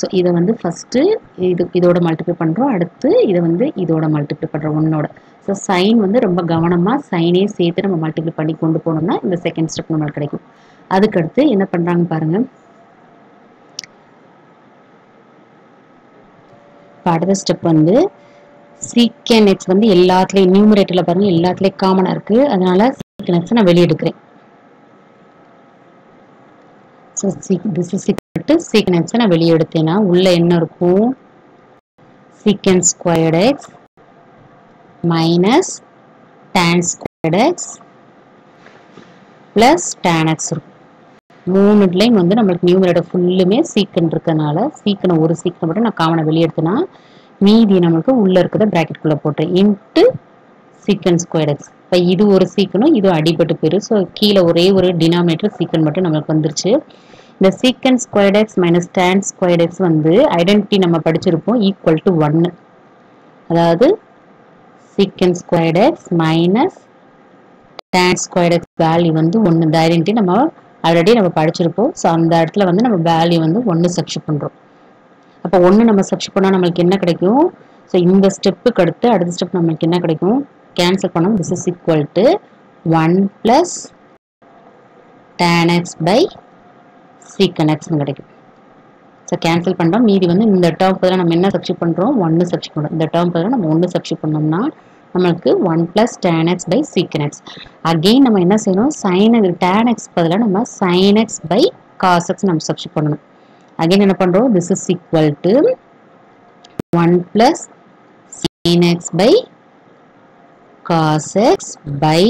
ஸோ இதை வந்து ஃபஸ்ட்டு இதோட மல்டிப்ளை பண்ணுறோம், அடுத்து இதை வந்து இதோட மல்டிப்ளை பண்ணுறோம் 1ஓட. ஸோ சைன் வந்து ரொம்ப கவனமாக சைனே சேர்த்து நம்ம மல்டிப்ளை பண்ணி கொண்டு போனோம்னா இந்த செகண்ட் ஸ்டெப் நம்மளுக்கு கிடைக்கும். அதுக்கடுத்து என்ன பண்ணுறாங்கன்னு பாருங்கள். இப்போ அடுத்த ஸ்டெப் வந்து சீக்கன் எக்ஸ் வந்து எல்லாத்துலேயும் நியூமரேட்டரில் பாருங்கள் எல்லாத்துலேயும் காமனாக இருக்குது, அதனால சீக்கன் எக்ஸை நான் வெளியே எடுக்கிறேன். So this is equal to சீக்கன் எக்ஸை நான் வெளியே எடுத்தேன்னா உள்ளே என்ன இருக்கும்? சீக்கன் squared x minus tan squared X plus tan X இருக்கும். 3 வந்து நம்மளுக்கு நியூமரேட்டர் ஃபுல்லுமே சீக்கன் இருக்கிறதுனால சீக்கனை ஒரு சீக்கனை மட்டும் நான் காமனை வெளியே எடுத்தேன்னா மீதி நமக்கு உள்ள இருக்கிற பிராக்கெட்குள்ள போட்டுறேன் இன்ட்டு சீக்கன் ஸ்கொயர் எக்ஸ். இப்போ இது ஒரு சீக்கனும் இது அடிபட்டு போயிடும். ஸோ கீழே ஒரே ஒரு டினாமினேட்டர் சீக்கன் மட்டும் நமக்கு வந்துருச்சு. இந்த secant square x minus tan square x வந்து ஐடென்டிட்டி நம்ம படிச்சிருப்போம் ஈக்குவல் டு 1. அதாவது secant square x minus tan square x value வந்து 1. இந்த ஐடென்டிட்டி நம்ம ஆல்ரெடி நம்ம படிச்சிருப்போம். ஸோ அந்த இடத்துல வந்து நம்ம வேல்யூ வந்து 1 சப்ஸ்டிட்யூட் பண்ணுறோம். அப்போ 1 நம்ம சப்ஸ்டிட்யூட் பண்ணால் நம்மளுக்கு என்ன கிடைக்கும்? ஸோ இந்த ஸ்டெப்புக்கு அடுத்து அடுத்த ஸ்டெப் நம்மளுக்கு என்ன கிடைக்கும்? கேன்சல் பண்ணோம். This is equal to 1 + tan x by secant x கிடைக்கும். ஸோ கேன்சல் பண்ணுறோம். மீதி வந்து இந்த டேர்ம் பதிலாக நம்ம என்ன சப்ஸ்டிட்யூட் பண்ணுறோம்? 1 சப்ஸ்டிட்யூட் பண்ணுறோம். இந்த டேர்ம் பதிலாக நம்ம 1 சப்ஸ்டிட்யூட் பண்ணோம்னா நமக்கு 1 + tan x by secant x. Again நம்ம என்ன செய்யணும்? tan x பதிலாக நம்ம sin x by cos x நம்ம சப்ஸ்டிட்யூட் பண்ணணும். அகெயின் என்ன பண்ணுறோம்? This is equal to 1 + sin x by cos x by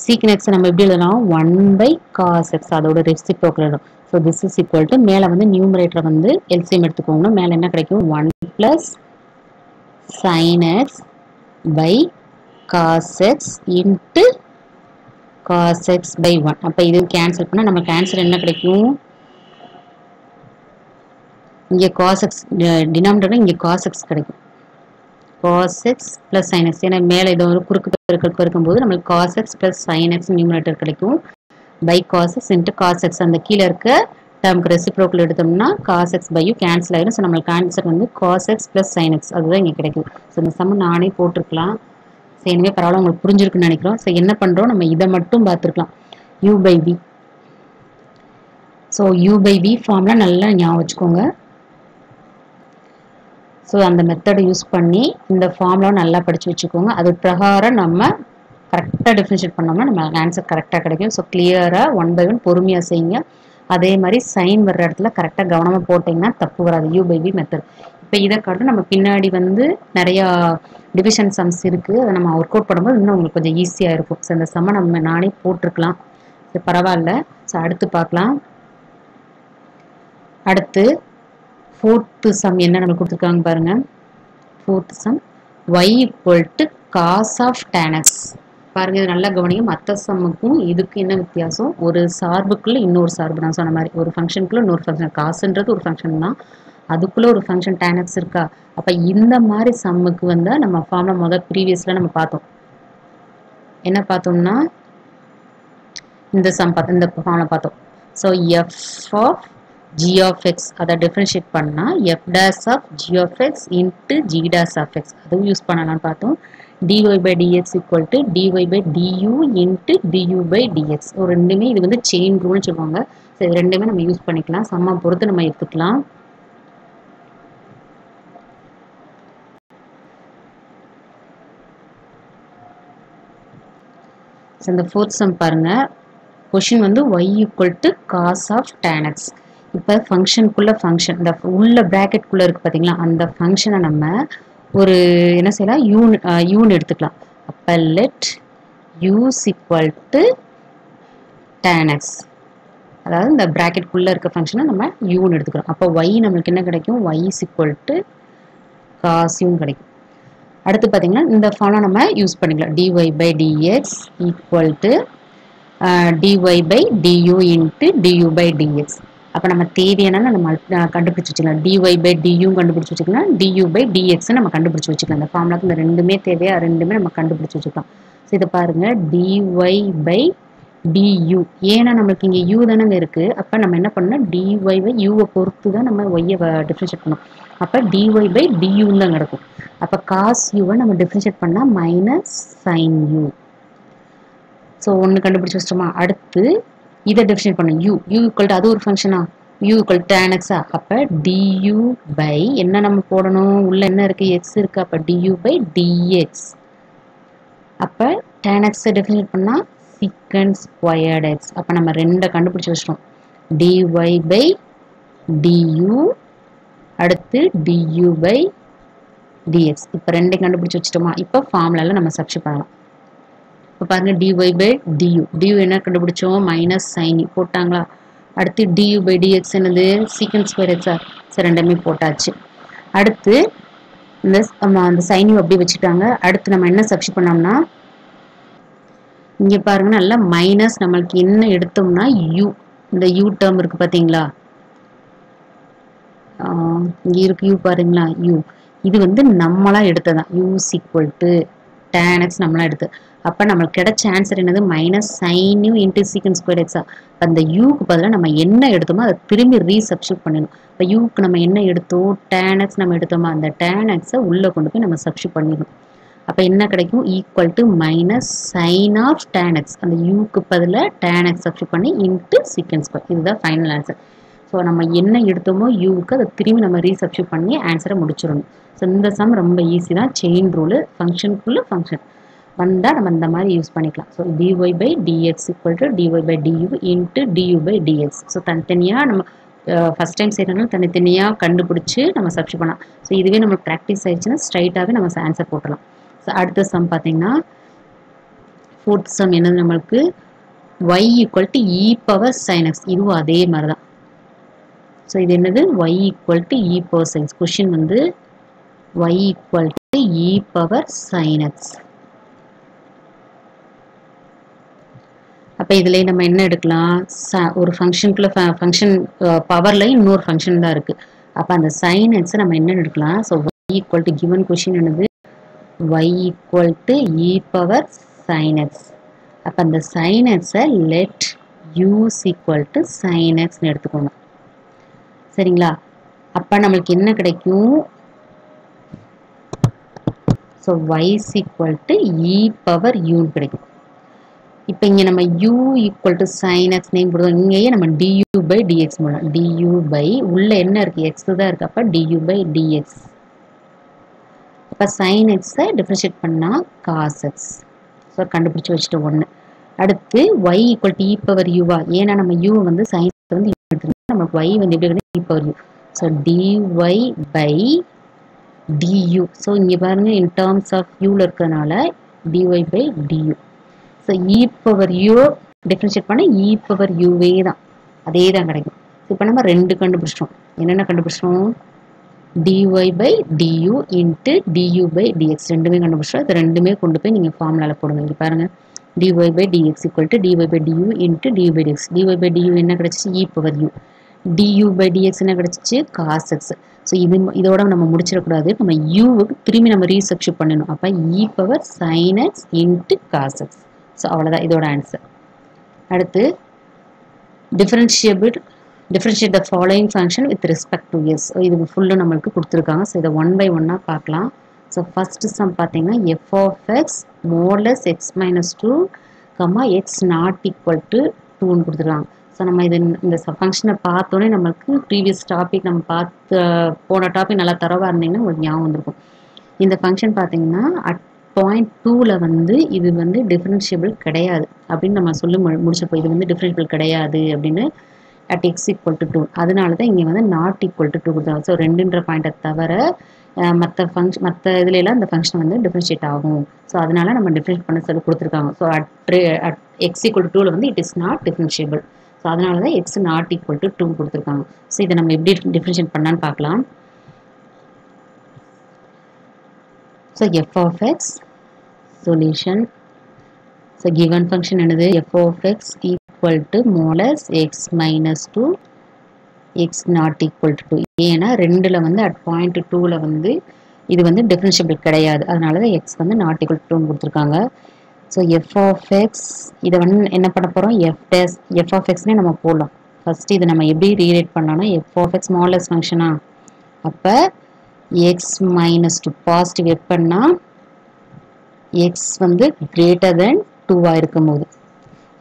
secant x நம்ம எப்படி எழுதலாம்? 1 by cos x அதோட ரெசிப்ரோக்கல் எழுதணும். So this is equal to மேலே வந்து நியூமரேட்டரை வந்து எல்சிஎம் எடுத்துக்கோங்க. மேலே என்ன கிடைக்கும்? 1 + sin x by cos x into cos x by 1. அப்போ இது கேன்சல் பண்ணால் நமக்கு ஆன்சர் என்ன கிடைக்கும்? இங்கே cos x டினாமினேட்டர் இங்கே cos x கிடைக்கும். cos x plus sin x. ஏன்னா மேலே ஏதோ ஒரு குறுக்கு பெருக்கல் பெருக்கும்போது நம்மளுக்கு cos x plus sin x numerator கிடைக்கும். by cos x into cos x. அந்த கீழே இருக்க டேர்முக்கு ரெசிப்ரோக்கல் எடுத்தோம்னா cos x by u cancel ஆயிடும். ஸோ நம்மளுக்கு ஆன்சர் வந்து cos x plus sin x அதுதான் இங்கே கிடைக்கும். ஸோ இந்த சம்ம நானே போட்டிருக்கலாம். ஸோ எனவே பரவாயில்ல உங்களுக்கு புரிஞ்சிருக்குன்னு நினைக்கிறோம். ஸோ என்ன பண்ணுறோம்? நம்ம இதை மட்டும் பார்த்துருக்கலாம். u by v. So u by v ஃபார்ம்ல நல்லா ஞாபகம் வச்சுக்கோங்க. ஸோ அந்த மெத்தடை யூஸ் பண்ணி இந்த ஃபார்ம்லாம் நல்லா படித்து வச்சுக்கோங்க. அது பிரகாரம் நம்ம கரெக்டாக டிஃபரன்ஷியேட் பண்ணோம்னா நம்ம ஆன்சர் கரெக்டாக கிடைக்கும். ஸோ கிளியராக 1 by 1 பொறுமையாக செய்யுங்க. அதே மாதிரி சைன் வர்ற இடத்துல கரெக்டாக கவனமாக போட்டிங்கன்னா தப்பு வராது. u by v method. இப்போ இதை காட்டும் நம்ம பின்னாடி வந்து நிறையா டிவிஷன் சம்ஸ் இருக்குது. அதை நம்ம ஒர்க் அவுட் பண்ணும்போது இன்னும் உங்களுக்கு கொஞ்சம் ஈஸியாக இருக்கும். ஸோ இந்த சம்மை நம்ம நானே போட்டிருக்கலாம். ஸோ பரவாயில்ல. ஸோ அடுத்து பார்க்கலாம். அடுத்து 4th சம் என்ன நம்ம கொடுத்துருக்காங்க பாருங்க. 4th sum y = cos of tan x. பாருங்க இது நல்லா கவனிங்க. மற்ற சம்முக்கும் இதுக்கு என்ன வித்தியாசம்? ஒரு சார்புக்குள்ள இன்னொரு சார்பு நான் சொன்ன மாதிரி ஒரு ஃபங்க்ஷனுக்குள்ள இன்னொரு ஃபங்க்ஷன். காசுன்றது ஒரு ஃபங்க்ஷன் தான், அதுக்குள்ள ஒரு ஃபங்க்ஷன் tan x இருக்கா. அப்போ இந்த மாதிரி சம்முக்கு வந்து நம்ம ஃபார்ம்ல ப்ரீவியஸில் நம்ம பார்த்தோம். என்ன பார்த்தோம்னா இந்த சம் பார்த்தோம், இந்த ஃபார்ம்ல பார்த்தோம். So f of g of x அதை டிஃபரன்ஷியேட் பண்ணால் f dash of g of x into g dash of x அதுவும் யூஸ் பண்ணலாம்னு பார்த்தோம். dy by dx equal to dy by du into du by dx. ஒரு ரெண்டுமே இது வந்து செயின் ரூல்னு சொல்லுவாங்க. ஸோ இது ரெண்டுமே நம்ம யூஸ் பண்ணிக்கலாம். சம்மா பொறுத்து நம்ம எடுத்துக்கலாம். ஸோ இந்த 4th சம் பாருங்க. கொஷின் வந்து y = cos of tan x. இப்போ ஃபங்க்ஷனுக்குள்ள ஃபங்க்ஷன் இந்த உள்ள ப்ராக்கெட்குள்ளே இருக்குது பார்த்தீங்களா, அந்த ஃபங்க்ஷனை நம்ம ஒரு என்ன செய்யலாம்? யூன்னு எடுத்துக்கலாம். அப்போ லெட் u = tan x. அதாவது இந்த ப்ராக்கெட்குள்ளே இருக்க ஃபங்க்ஷனை நம்ம யூன்னு எடுத்துக்கிறோம். அப்போ y நம்மளுக்கு என்ன கிடைக்கும்? y = cos u கிடைக்கும். அடுத்து பார்த்தீங்கன்னா இந்த ஃபார்ம்லாம் நம்ம யூஸ் பண்ணிக்கலாம். dy by dx equal to dy by du into du by dx. அப்போ நம்ம தேவையான நம்ம கண்டுபிடிச்சி வச்சுக்கலாம். dy by du கண்டுபிடிச்சி வச்சுக்கலாம், du by dx நம்ம கண்டுபிடிச்சி வச்சுக்கலாம். இந்த ஃபார்முலாக்கு இந்த ரெண்டுமே தேவையா, ரெண்டுமே நம்ம கண்டுபிடிச்சி வச்சுக்கலாம். ஸோ இதை பாருங்க, dy by du. ஏன்னா நம்மளுக்கு இங்கே u தானே இருக்குது. அப்போ நம்ம என்ன பண்ணணும்? dy by u பொறுத்து தான் நம்ம y டிஃபரன்ஷியேட் பண்ணணும். அப்போ dy by du தான் கிடக்கும். அப்போ cos u நம்ம டிஃபரன்ஷியேட் பண்ணால் மைனஸ் sin u. ஸோ ஒன்று கண்டுபிடிச்சி வச்சிட்டோமா. அடுத்து இதை டிஃபரன்ஷியேட் பண்ணணும். u = அது ஒரு ஃபங்க்ஷனா, u = tan x. அப்போ du by என்ன நம்ம போடணும்? உள்ள என்ன இருக்குது? x இருக்குது. அப்போ du by dx. அப்போ tan x டிஃபரன்ஷியேட் பண்ணால் secant squared x. அப்போ நம்ம ரெண்டை கண்டுபிடிச்சி வச்சிட்டோம். dy by du அடுத்து du by dx. இப்போ ரெண்டையும் கண்டுபிடிச்சி வச்சிட்டோமா. இப்போ ஃபார்முலாவில் நம்ம சப்ஸ்டிட்யூட் பண்ணலாம். இப்போ பாருங்க, dy by du என்ன கண்டுபிடிச்சோம்? மைனஸ் சைன் போட்டாங்களா. அடுத்து du by dx என்னது? secant square x. ரெண்டுமே போட்டாச்சு. அடுத்து அந்த சைன் யூ அப்படி வச்சுட்டாங்க. அடுத்து நம்ம என்ன சப்ஸ்டிட் பண்ணோம்னா இங்க பாருங்க நல்லா மைனஸ் நம்மளுக்கு என்ன எடுத்தோம்னா யூ, இந்த யூ டேர்ம் இருக்கு பாத்தீங்களா, இங்க இருக்கு யூ பாருங்களா, யூ இது வந்து நம்மளா எடுத்ததான் U equal to tan x நம்மளா எடுத்து. அப்ப நம்மளுக்கு கிடைச்ச ஆன்சர் என்னது minus sine U into secant square எக்ஸா. அந்த யூக்கு பதிலாக நம்ம என்ன எடுத்தோமோ அதை திரும்பி ரீசப்ஸ்டியூட் பண்ணணும். இப்போ யூக்கு நம்ம என்ன எடுத்தோம், tan x நம்ம எடுத்தோமா, அந்த tan x உள்ள கொண்டு போய் நம்ம சப்ஸ்டியூட் பண்ணிடணும். அப்போ என்ன கிடைக்கும், equal to minus sine of tan x, அந்த யூக்கு பதிலாக tan x சப்ஸ்டியூட் பண்ணி இன்ட்டு சீக்கன் ஸ்கொயர். இதுதான் ஃபைனல் ஆன்சர். ஸோ நம்ம என்ன எடுத்தோமோ யூக்கு அதை திரும்பி நம்ம ரீசப்ஸ்டியூட் பண்ணி ஆன்சரை முடிச்சிடணும். ஸோ இந்த சம் ரொம்ப ஈஸி தான். செயின் ரூலு, ஃபங்க்ஷனுக்குள்ள ஃபங்க்ஷன் வந்தால் நம்ம இந்த மாதிரி யூஸ் பண்ணிக்கலாம். So dy by dx equal to dy by du into du by dx. So தனித்தனியாக நம்ம ஃபஸ்ட் டைம் செய்யறதுனால தனித்தனியாக கண்டுபிடிச்சி நம்ம சப்ஸ்டியூட் பண்ணலாம். ஸோ இதுவே நம்ம ப்ராக்டிஸ் ஆயிடுச்சுன்னா ஸ்ட்ரைட்டாகவே நம்ம ஆன்சர் போட்டுடலாம். ஸோ அடுத்த சம் பார்த்தீங்கன்னா ஃபோர்த் சம் என்னது நம்மளுக்கு y equal to E power sine x. இதுவும் அதே மாதிரி தான். ஸோ இது என்னது y equal to E power sines. Question வந்து y equal to E power sine X. அப்போ இதில் நம்ம என்ன எடுக்கலாம், ஒரு ஃபங்க்ஷனுக்குள்ள ஃபங்க்ஷன் பவரில் இன்னொரு ஃபங்க்ஷன் தான் இருக்குது. அப்போ அந்த சைன் எக்ஸை நம்ம என்ன எடுக்கலாம், so y equal to given question என்னது y equal to E power sine X. அப்போ அந்த சைன் எக்ஸை let us equal to sine எக்ஸ்ன்னு எடுத்துக்கோங்க. சரிங்களா, அப்போ நம்மளுக்கு என்ன கிடைக்கும், so y equal to E power யூன்னு கிடைக்கும். இப்போ இங்கே நம்ம u equal to sine X name போடுவோம். இங்கேயே நம்ம du பை dx போடலாம். du பை உள்ள என்ன இருக்குது, எக்ஸ் தான் இருக்குது. அப்போ du பை dx. அப்போ சைன் எக்ஸை டிஃப்ரென்ஷியேட் பண்ணால் காஸ் எக்ஸ். ஸோ கண்டுபிடிச்சி வச்சுட்டு ஒன்று. அடுத்து y equal to E power யூவா, ஏன்னா நம்ம u வந்து சைன் வந்து எடுத்துருக்கோம், நமக்கு y வந்து எப்படி வந்து E power U. So dy by du. So இங்கே பாருங்கள் இன் டேர்ம்ஸ் ஆஃப் யூவில் இருக்கிறதுனால dy by du. So E power U differentiate பண்ண இ பவர் யூவே தான், அதே தான் கிடைக்கும். இப்போ நம்ம ரெண்டு கண்டுபிடிச்சிட்டோம். என்னென்ன கண்டுபிடிச்சிட்டோம், dy by du into du by dx ரெண்டுமே கண்டுபிடிச்சிட்டோம். இது ரெண்டுமே கொண்டு போய் நீங்கள் ஃபார்முலாவில் போடுங்க. இங்கே பாருங்கள் dy by dx equal to dy by du into du by dx. Dy by du என்ன கிடச்சிச்சு, e power u. Du by dx என்ன கிடச்சிச்சு, காஸ் எக்ஸ். ஸோ இதோட நம்ம முடிச்சிடக்கூடாது, நம்ம யூவுக்கு திரும்பி நம்ம ரீசப்ஸ்டியூட் பண்ணணும். அப்போ e power sine x into cos X. So அவ்வளோதான் இதோட ஆன்சர். அடுத்து differentiate the following function with respect to s. இது ஃபுல்லும் நம்மளுக்கு கொடுத்துருக்காங்க. ஸோ இதை ஒன் பை ஒன்னாக பார்க்கலாம். ஸோ ஃபர்ஸ்ட் சம் பார்த்தீங்கன்னா f of x modulus x minus two comma x not equal to டூன்னு கொடுத்துருக்காங்க. ஸோ நம்ம இந்த ஃபங்க்ஷனை பார்த்தோன்னே நம்மளுக்கு ப்ரீவியஸ் டாபிக் நம்ம போன டாபிக் நல்லா தரவாக இருந்தீங்கன்னா உங்களுக்கு ஞாபகம் வந்திருக்கும். இந்த ஃபங்க்ஷன் பார்த்தீங்கன்னா அட் பாயிண்ட் 2ல் வந்து இது வந்து டிஃபரன்ஷியபிள் கிடையாது அப்படின்னு நம்ம சொல்லி முடிச்சப்போ, இது வந்து டிஃபரன்ஷியபிள் கிடையாது அப்படின்னு அட் எக்ஸ் ஈக்குவல் டு 2. அதனால தான் இங்கே வந்து நாட் ஈக்குவல் டு 2 கொடுத்தாங்க. ஸோ ரெண்டுன்ற பாயிண்ட்டை தவிர மற்ற இதுலாம் இந்த ஃபங்க்ஷன் வந்து டிஃபரன்ஷியேட் ஆகும். ஸோ அதனால நம்ம டிஃபரன்ஷியேட் பண்ண சொல்லி கொடுத்துருக்காங்க. So at X equal to 2ல் வந்து it is not differentiable. So அதனால தான் எக்ஸ் நாட் ஈக்குவல் டு 2 கொடுத்துருக்காங்க. ஸோ இதை நம்ம எப்படி டிஃபரன்ஷியேட் பண்ணான்னு பார்க்கலாம். So f of x solution. So given function என்னது, f of x equal to modulus x minus 2 x not equal to 2. ஏன்னா ரெண்டுல வந்து at point 2ல வந்து இது வந்து differentiable கிடையாது, அதனால தான் x வந்து not equal to 2 கொடுத்துருக்காங்க. ஸோ f of x இதை வந்து என்ன பண்ண போகிறோம், f of xனே நம்ம போடலாம். ஃபர்ஸ்ட் இதை நம்ம எப்படி ரீரைட் பண்ணலாம்னா f of x modulus ஃபங்க்ஷனா, அப்போ x minus 2 பாசிட்டிவ் எப்படின்னா x வந்து greater than 2 இருக்கும் போது,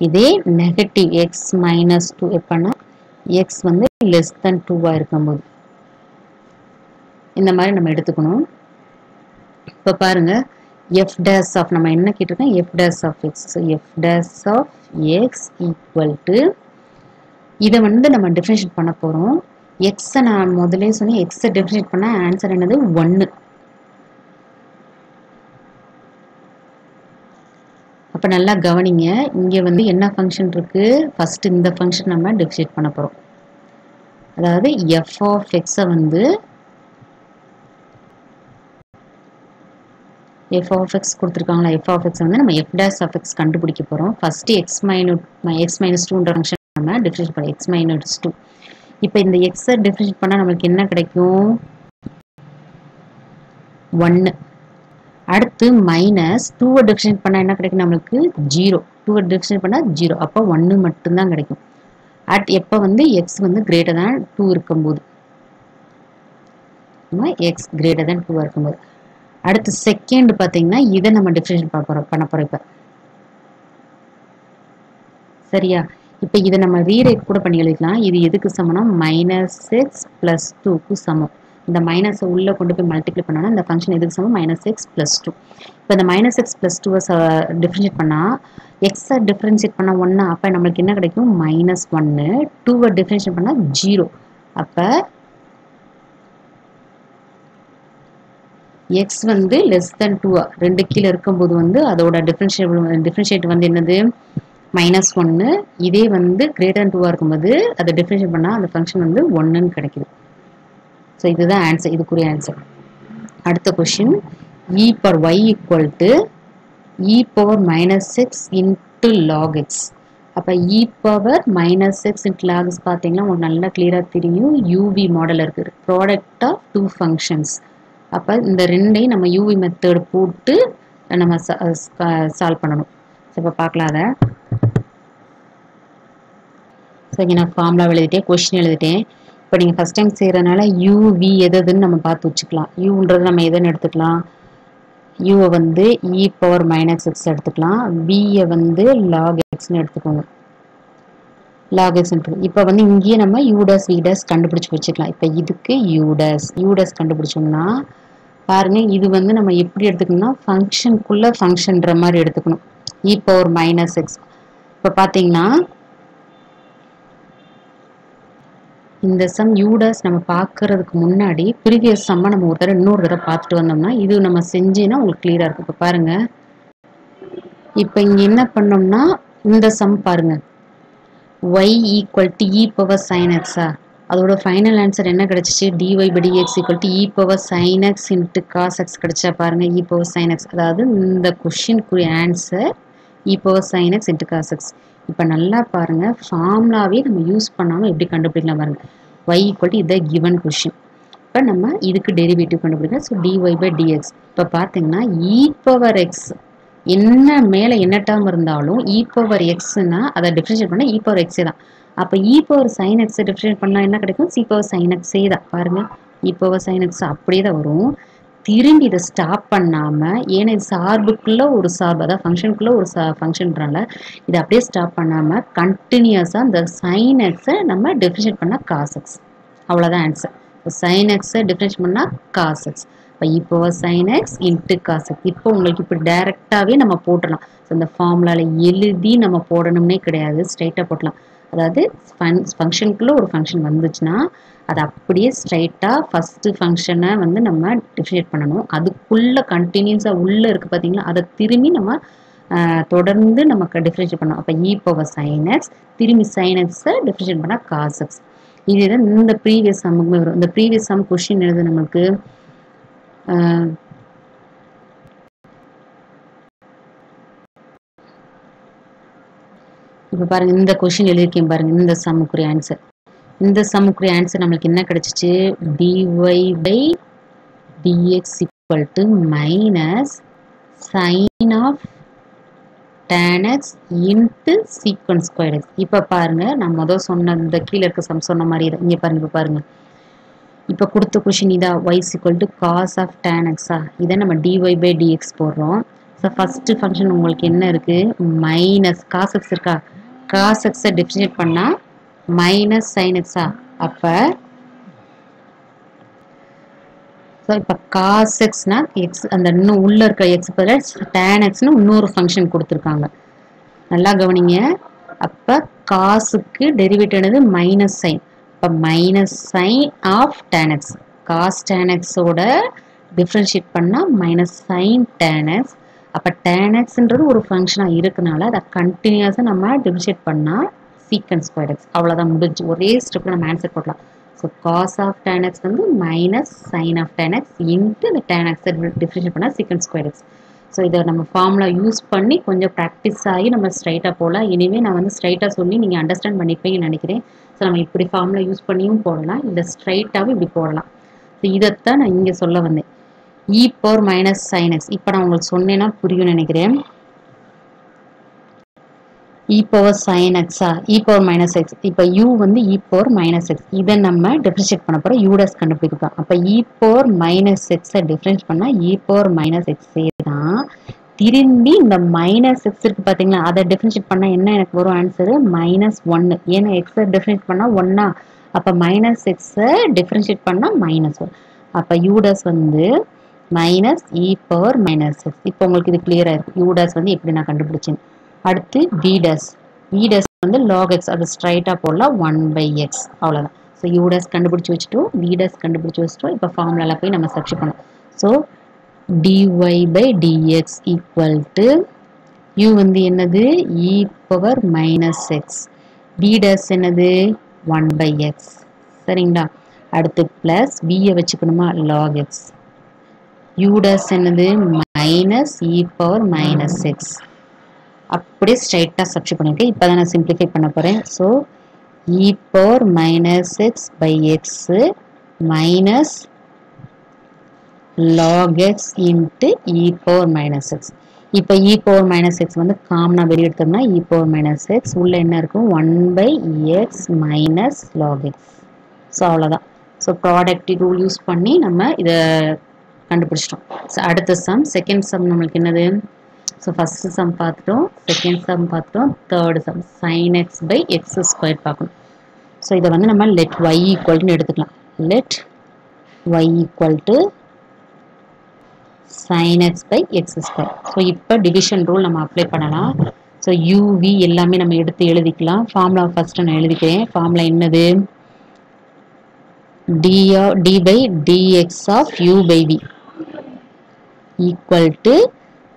இதே நெகட்டிவ் x minus 2 எப்படின்னா x வந்து less than 2 இருக்கும் போது, இந்த மாதிரி நம்ம எடுத்துக்கணும். இப்போ பாருங்க f dash of நம்ம என்ன கேட்டிருக்கோம், f dash of x. So f dash of x equal to இதை வந்து நம்ம டிஃபரன்ஷியேட் பண்ண போகிறோம். எக்ஸை நான் முதலே சொன்னேன், எக்ஸை டிஃபரன்ஷியேட் பண்ண ஆன்சர் என்னது 1. அப்போ நல்லா கவனிங்க, இங்கே வந்து என்ன ஃபங்க்ஷன் இருக்குது, ஃபர்ஸ்ட் இந்த ஃபங்க்ஷன் நம்ம டிஃபரன்ஷியேட் பண்ண போகிறோம். அதாவது எஃப் ஆஃப் எக்ஸை வந்து எஃப் ஆஃப் எக்ஸ் கொடுத்துருக்காங்களா, எஃப் ஆஃப் எக்ஸ் வந்து நம்ம எஃப் டேஷ் ஆஃப் எக்ஸ் கண்டுபிடிக்க போகிறோம். ஃபஸ்ட்டு எக்ஸ் மைனஸ் டூன்ற ஃபங்க்ஷன் நம்ம டிஃப்ரென்ஷியேட் பண்ணலாம், எக்ஸ் மைனஸ் டூ. இப்போ இந்த எக்ஸை டிஃப்ரென்ஷியேட் பண்ணால் நம்மளுக்கு என்ன கிடைக்கும், 1. அடுத்து மைனஸ் டூவை டிஃப்ரென்ஷியேட் பண்ணால் என்ன கிடைக்கும் நம்மளுக்கு, 0. டூவை டிஃப்ரென்ஷியேட் பண்ணால் 0, அப்போ 1 மட்டும்தான் கிடைக்கும். எப்போ வந்து எக்ஸ் வந்து கிரேட்டர் தேன் 2 இருக்கும்போது, எக்ஸ் கிரேட்டர் தேன் 2 இருக்கும்போது. அடுத்து செகண்ட் பார்த்தீங்கன்னா இதை நம்ம டிஃப்ரென்ஷியேட் பண்ண போகிறோம் இப்போ. சரியா, இப்போ இதை நம்ம ரீரைட் கூட பண்ணி எழுதிக்கலாம். இது எதுக்கு சமம்னா மைனஸ் எக்ஸ் ப்ளஸ் 2க்கு சமம். இந்த மைனஸை உள்ளே கொண்டு போய் மல்டிப்ளை பண்ணோன்னா இந்த ஃபங்க்ஷன் எதுக்கு சமம், மைனஸ் எக்ஸ் ப்ளஸ் 2. இப்போ இந்த மைனஸ் எக்ஸ் ப்ளஸ் 2வை டிஃப்ரென்ஷியேட் பண்ணால் எக்ஸை டிஃப்ரென்ஷியேட் பண்ணால் 1, அப்போ நம்மளுக்கு என்ன கிடைக்கும், மைனஸ் 1. 2வை டிஃப்ரென்ஷியேட் பண்ணால் 0. அப்போ எக்ஸ் வந்து லெஸ் தென் 2, 2 கீழே இருக்கும்போது வந்து அதோட டிஃப்ரென்ஷியேட் வந்து என்னது, மைனஸ் 1. இதே வந்து கிரேட்டர் தேன் 2 இருக்கும்போது அதை டிஃப்ரென்ஷியேட் பண்ணால் அந்த ஃபங்க்ஷன் வந்து 1ன்னு கிடைக்குது. ஸோ இதுதான் ஆன்சர், இதுக்குரிய ஆன்சர். அடுத்த question, e power y equal to E power minus x into log x. அப்போ e power minus x into log x பார்த்தீங்கன்னா உங்களுக்கு நல்லா கிளியராக தெரியும், யூவி மாடல் இருக்குது, ப்ராடக்ட் ஆஃப் 2 ஃபங்க்ஷன்ஸ். அப்போ இந்த ரெண்டையும் நம்ம யூவி மெத்தட் போட்டு நம்ம சால்வ் பண்ணணும். ஸோ இப்போ பார்க்கலாம் அதை. ஸோ இங்கே நான் ஃபார்முலா எழுதிட்டேன், கொஷின் எழுதிட்டேன். இப்போ நீங்கள் ஃபஸ்ட் டைம் செய்கிறதுனால யூவி எதுன்னு நம்ம பார்த்து வச்சுக்கலாம். யூன்றது நம்ம எதுன்னு எடுத்துக்கலாம், யூவை வந்து இ பவர் மைனஸ் எக்ஸ் எடுத்துக்கலாம், பியை வந்து லாக் எக்ஸ்ன்னு எடுத்துக்கோங்க, லாக் எக்ஸ். இப்போ வந்து இங்கேயே நம்ம யூடஸ் விடஸ் கண்டுபிடிச்சி வச்சுக்கலாம். இப்போ இதுக்கு யூடஸ் கண்டுபிடிச்சோம்னா பாருங்க, இது வந்து நம்ம எப்படி எடுத்துக்கணும்னா ஃபங்க்ஷனுக்குள்ளே ஃபங்க்ஷன்ற மாதிரி எடுத்துக்கணும், இ பவர் மைனஸ் எக்ஸ். இப்போ பார்த்தீங்கன்னா இந்த சம் யூடஸ் நம்ம பார்க்கறதுக்கு முன்னாடி ப்ரீவியஸ் சம்மை நம்ம இன்னொரு தடவை பார்த்துட்டு வந்தோம்னா இது நம்ம செஞ்சேன்னா உங்களுக்கு கிளியராக இருக்கும். இப்போ பாருங்க, இப்போ இங்கே என்ன பண்ணோம்னா இந்த சம் பாருங்க, y equal to E power sine எக்ஸா, அதோட ஃபைனல் ஆன்சர் என்ன கிடைச்சிச்சு, dy by dx equal to E power sine x into cos x கிடைச்சா பாருங்க, இ பவர் சைன் எக்ஸ். அதாவது இந்த கொஷினுக்குரிய answer e power sine x into cos x. இப்போ நல்லா பாருங்க, ஃபார்முலாவே நம்ம யூஸ் பண்ணாமல் எப்படி கண்டுபிடிக்கலாம் பாருங்க, y ஈக்குவல் டு இதை கிவன் கொஷின். இப்போ நம்ம இதுக்கு டெரிவேட்டிவ் கண்டுபிடிக்கலாம். So dy by dx. இப்போ பார்த்தீங்கன்னா இ பவர் எக்ஸ் என்ன மேலே என்ன டேர்ம் இருந்தாலும் இ பவர் எக்ஸ்னா அதை டிஃப்ரென்ஷியேட் பண்ணால் இ பவர் எக்ஸே தான். அப்போ இ பவர் சைன் எக்ஸை டிஃப்ரென்ஷியேட் பண்ணால் என்ன கிடைக்கும், சி பவர் சைன் எக்ஸே தான். பாருங்கள், இ பவர் சைன் எக்ஸ் அப்படியே தான் வரும். திரும்பி இதை ஸ்டாப் பண்ணாமல், ஏன்னா இது சார்புக்குள்ளே ஒரு சார்பு, அதாவது ஃபங்க்ஷனுக்குள்ளே ஒரு ஃபங்க்ஷன்றனால இதை அப்படியே ஸ்டாப் பண்ணாமல் கண்டினியூஸாக இந்த சைன் எக்ஸை நம்ம டிஃப்ரென்ஷியேட் பண்ணால் காஸ் எக்ஸ். அவ்வளோதான் ஆன்சர். இப்போ சைன் எக்ஸை டிஃப்ரென்ஷியேட் பண்ணால் காஸ் எக்ஸ். இப்போ e power sine x into cos x. இப்போ உங்களுக்கு இப்போ டைரெக்டாகவே நம்ம போட்டுடலாம். ஸோ இந்த ஃபார்முலாவில் எழுதி நம்ம போடணும்னே கிடையாது, ஸ்ட்ரைட்டாக போட்டலாம். அதாவது ஃபங்க்ஷனுக்குள்ளே ஒரு ஃபங்க்ஷன் வந்துச்சுன்னா அதை அப்படியே ஸ்ட்ரைட்டாக ஃபஸ்ட்டு ஃபங்க்ஷனை வந்து நம்ம டிஃப்ரென்ஷியேட் பண்ணணும். அதுக்குள்ளே கண்டினியூஸாக உள்ளே இருக்குது பார்த்தீங்களா, அதை திரும்பி நம்ம தொடர்ந்து நமக்கு டிஃப்ரென்ஷியேட் பண்ணணும். அப்போ இ பவர் சைன் எக்ஸ் திரும்பி சைன் எக்ஸை டிஃப்ரென்ஷியேட் பண்ணால் காஸ் எக்ஸ். இதுதான் இந்த ப்ரீவியஸ் சம்முக்குமே வரும். இந்த ப்ரீவியஸ் சம் கொஷின் எழுது நமக்கு இப்போ பாருங்க, இந்த கொஷின் எழுதியிருக்கேன் பாருங்க, இந்த சம்முக்குரிய ஆன்சர். இந்த சம்முக்குரிய ஆன்சர் நம்மளுக்கு என்ன கிடைச்சிச்சு, dy by dx equal to minus sin of tan x into secant square x. இப்போ பாருங்க, நான் முதல் சொன்ன இந்த கீழே இருக்க சம் சொன்ன மாதிரி இங்கே பாருங்க. இப்போ பாருங்க, இப்போ கொடுத்த கொஷின் இதா, y is equal to cos of tan x. இதை நம்ம dy by dx போடுறோம். ஸோ ஃபஸ்ட்டு ஃபங்க்ஷன் உங்களுக்கு என்ன இருக்குது, மைனஸ் காஸ் எக்ஸ் இருக்கா, காஸ் எக்ஸை டிஃப்ரென்ஷியேட் பண்ணால் மைனஸ் சைன் எக்ஸா. அப்போ ஸோ இப்போ காஸ் எக்ஸ்னா எக்ஸ், அந்த இன்னும் உள்ளே இருக்க எக்ஸ் பதில் டேன் எக்ஸ்னு இன்னொரு ஃபங்க்ஷன் கொடுத்துருக்காங்க, நல்லா கவனிங்க. அப்போ காசுக்கு டெரிவேட்டிவ் என்னது, மைனஸ் சைன். இப்போ minus sine of tan x, cos tan எக்ஸோட டிஃப்ரென்ஷியேட் பண்ணால் மைனஸ் சைன் டேன் எக்ஸ். அப்போ டேன் எக்ஸ்ன்றது ஒரு ஃபங்க்ஷனாக இருக்கனால அதை கண்டினியூஸாக நம்ம டிஃப்ரென்ஷியேட் பண்ணால் சீக்கண்ட் ஸ்கொயர் எக்ஸ். அவ்வளோதான், முடிஞ்சு. ஒரே ஸ்டெப்பில் நம்ம ஆன்சர் போடலாம். So cos of tan x வந்து minus sine of tan x into இந்த டேன் எக்ஸை டிஃப்ரென்ஷியேட் பண்ணால் சீக்கண்ட் ஸ்கொயர் எக்ஸ். ஸோ இதை நம்ம ஃபார்முலா யூஸ் பண்ணி கொஞ்சம் ப்ராக்டிஸ் ஆகி நம்ம ஸ்ட்ரைட்டாக போகலாம். இனிமேல் நான் வந்து ஸ்ட்ரைட்டாக சொல்லி நீங்கள் அண்டர்ஸ்டாண்ட் பண்ணிப்பீங்கன்னு நினைக்கிறேன். ஸோ நம்ம இப்படி ஃபார்முலா யூஸ் பண்ணியும் போடலாம், இல்லை ஸ்ட்ரைட்டாகவும் இப்படி போடலாம். ஸோ இதைத்தான் நான் இங்கே சொல்ல வந்தேன். e power minus sin x. இப்போ நான் உங்களுக்கு சொன்னேன்னா புரியும்னு நினைக்கிறேன். e power sin x e power minus x. இப்போ u வந்து e power minus x. இதை நம்ம டிஃபரன்ஷியேட் பண்ண போகிறோம், u dash கண்டுபிடிக்கலாம். அப்போ e power minus x differentiate பண்ணால் e power minus x தான். திரும்பி இந்த மைனஸ் எக்ஸ் இருக்கு பார்த்தீங்களா, அதை டிஃபரன்ஷியேட் பண்ணால் என்ன எனக்கு வரும் ஆன்சரு? -1. ஏன்னா எக்ஸை டிஃபரன்ஷியேட் பண்ணால் 1. அப்போ மைனஸ் எக்ஸை டிஃபரன்ஷியேட் பண்ணால் -1. அப்போ u dash வந்து minus e power minus x. இப்போ உங்களுக்கு இது கிளியராக இருக்குது. u dash வந்து எப்படி நான் கண்டுபிடிச்சேன். அடுத்து v dash வந்து log x. அது ஸ்ட்ரைட்டாக போடலாம், 1/x. அவ்வளோதான். ஸோ u dash கண்டுபிடிச்சி வச்சுட்டோம், v dash கண்டுபிடிச்சி வச்சுட்டோம். இப்போ ஃபார்முலாவில் போய் நம்ம சப்ஸ்டிட்யூட் பண்ணோம். So dy/dx equal to u வந்து என்னது? e power minus x. v dash என்னது? 1/x. சரிங்களா? அடுத்து plus v வச்சுக்கணுமா? log x. u dash என்னது? minus e power minus x. அப்படியே ஸ்ட்ரைட்டாக சப்ஸ்டிட்யூட் பண்ணியிருக்கேன். இப்போ தான் நான் சிம்பிளிஃபை பண்ண போகிறேன். So e power minus x by x minus log x into e power minus x. இப்போ e power minus x வந்து காமனாக வெளியே எடுத்தோம்னா e power minus x உள்ள என்ன இருக்கும்? 1/x minus log x. So அவ்வளோதான். ஸோ ப்ராடக்ட் ரூல் யூஸ் பண்ணி நம்ம இதை கண்டுபிடிச்சிட்டோம். ஸோ அடுத்த சம், செகண்ட் சம் நம்மளுக்கு என்னது? ஸோ ஃபஸ்ட்டு சம் பார்த்துட்டோம், செகண்ட் சம் பார்த்துட்டோம், third some sin x by x square பார்க்கணும். ஸோ இதை வந்து நம்ம let y ஈக்குவல்னு எடுத்துக்கலாம். let y equal to sin x by x square. So இப்போ டிவிஷன் ரூல் நம்ம அப்ளை பண்ணலாம். ஸோ u v எல்லாமே நம்ம எடுத்து எழுதிக்கலாம். ஃபார்முலா ஃபஸ்ட்டு நான் எழுதிக்கிறேன். ஃபார்முலா என்னது? d by dx of u by v equal to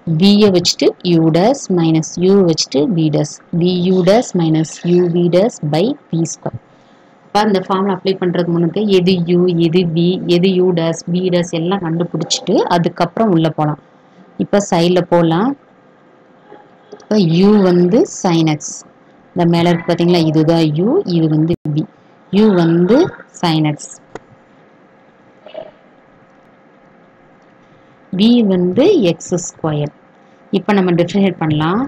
v வச்சுட்டு u dash minus u வச்சுட்டு v dash, vu dash minus uv dash by v square. இப்போ அந்த ஃபார்முலா அப்ளை பண்ணுறதுக்கு முன்னுக்கு எது u எது v எது u dash v dash எல்லாம் கண்டுபிடிச்சிட்டு அதுக்கப்புறம் உள்ளே போகலாம். இப்போ சைடில் போகலாம். இப்போ u வந்து sin x, இந்த மேலே இருக்கு பார்த்தீங்களா, இதுதான் u, இது வந்து v. u வந்து sin x, v வந்து x ஸ்கொயர். இப்போ நம்ம டிஃபரன்ஷியேட் பண்ணலாம்.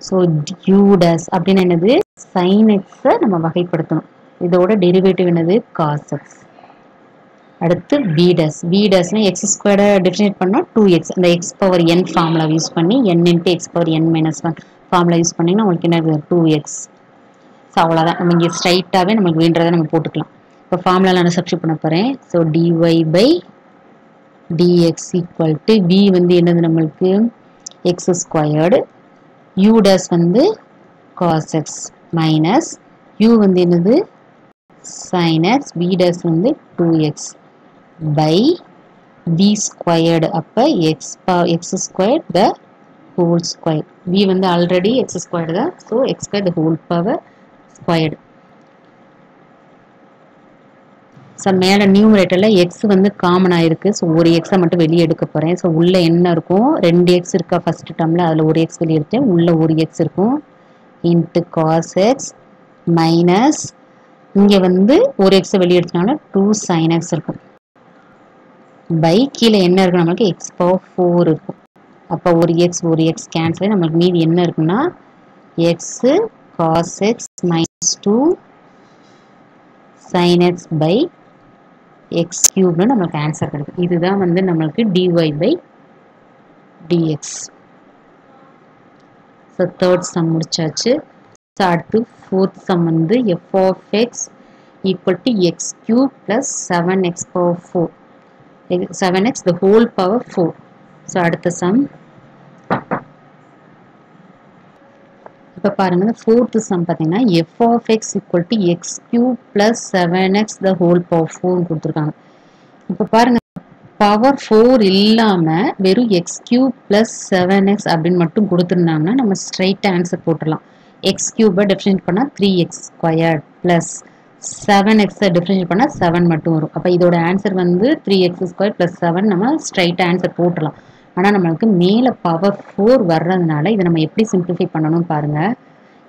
ஸோ u dash அப்படின்னு என்னது? sin x நம்ம வகைப்படுத்தணும். இதோட டெரிவேட்டிவ் என்னது? cos x. அடுத்து v dash, v dashனா x ஸ்கொயரை டிஃபரன்ஷியேட் பண்ணால் 2x. அந்த x power n formula use பண்ணி n into x power n minus 1 formula use பண்ணிங்கன்னா உங்களுக்கு என்ன இருக்குது? 2x. ஸோ அவ்வளோதான். நம்ம இங்கே ஸ்ட்ரைட்டாகவே நமக்கு வேண்டதை நம்ம போட்டுக்கலாம். இப்போ ஃபார்முலாவில் நான் சப்ஸ்டிட்யூட் பண்ண போகிறேன். So dy/dx equal to v வந்து என்னது நம்மளுக்கு? x ஸ்கொயர்டு, u dash வந்து cos x மைனஸ் u வந்து என்னது? sin x, v dash வந்து 2x by v ஸ்கொயர்டு. அப்போ x square the whole square. v வந்து ஆல்ரெடி x ஸ்கொயர்டு தான். So x square the whole power squared. So மேலே நியூமரேட்டரில் எக்ஸ் வந்து காமனாக இருக்குது. ஸோ ஒரு எக்ஸை மட்டும் வெளியே எடுக்க போகிறேன். ஸோ உள்ளே என்ன இருக்கும்? 2 எக்ஸ் இருக்கா ஃபஸ்ட்டு டேர்மில், அதில் ஒரு எக்ஸ் வெளியே எடுத்தேன். உள்ளே ஒரு எக்ஸ் இருக்கும் இன்ட்டு காஸ் எக்ஸ் மைனஸ் இங்கே வந்து ஒரு எக்ஸை வெளியே எடுத்தனால 2 sin x இருக்கும் பை கீழே என்ன இருக்கும்? நம்மளுக்கு x power 4 இருக்கும். அப்போ ஒரு எக்ஸ் கேன்சல், நம்மளுக்கு மீதி என்ன இருக்குன்னா x cos x minus 2 sin x by x cube நமக்கு ஆன்சர் கிடைக்கும். இதுதான் வந்து நம்மளுக்கு dy/dx. ஸோ தேர்ட் சம் முடிச்சாச்சு. ஸோ அடுத்து ஃபோர்த் சம் வந்து f of x equal to x cube plus 7x power 4. 7x the whole power 4. So அடுத்த சம் இப்போ பாருங்க, ஃபோர்த் சம் பார்த்தீங்கன்னா f of x equal to x cube plus 7x the whole power 4 கொடுத்துருக்காங்க. இப்போ பாருங்க, பவர் 4 இல்லாமல் வெறும் x cube plus 7x அப்படின்னு மட்டும் கொடுத்துருந்தாங்கன்னா நம்ம ஸ்ட்ரைட்டாக ஆன்சர் போட்டுடலாம். எக்ஸ் கியூபை டிஃபரன்ஷியேட் பண்ணால் 3x ஸ்கொயர் ப்ளஸ் 7xை டிஃபரன்ஷியேட் பண்ணால் 7 மட்டும் வரும். அப்போ இதோட ஆன்சர் வந்து 3x ஸ்கொயர் ப்ளஸ் 7. நம்ம ஸ்ட்ரைட்டாக ஆன்சர் போட்டுடலாம். ஆனால் நம்மளுக்கு மேலே பவர் 4 வர்றதுனால இதை நம்ம எப்படி சிம்பிளிஃபை பண்ணணும்னு பாருங்கள்.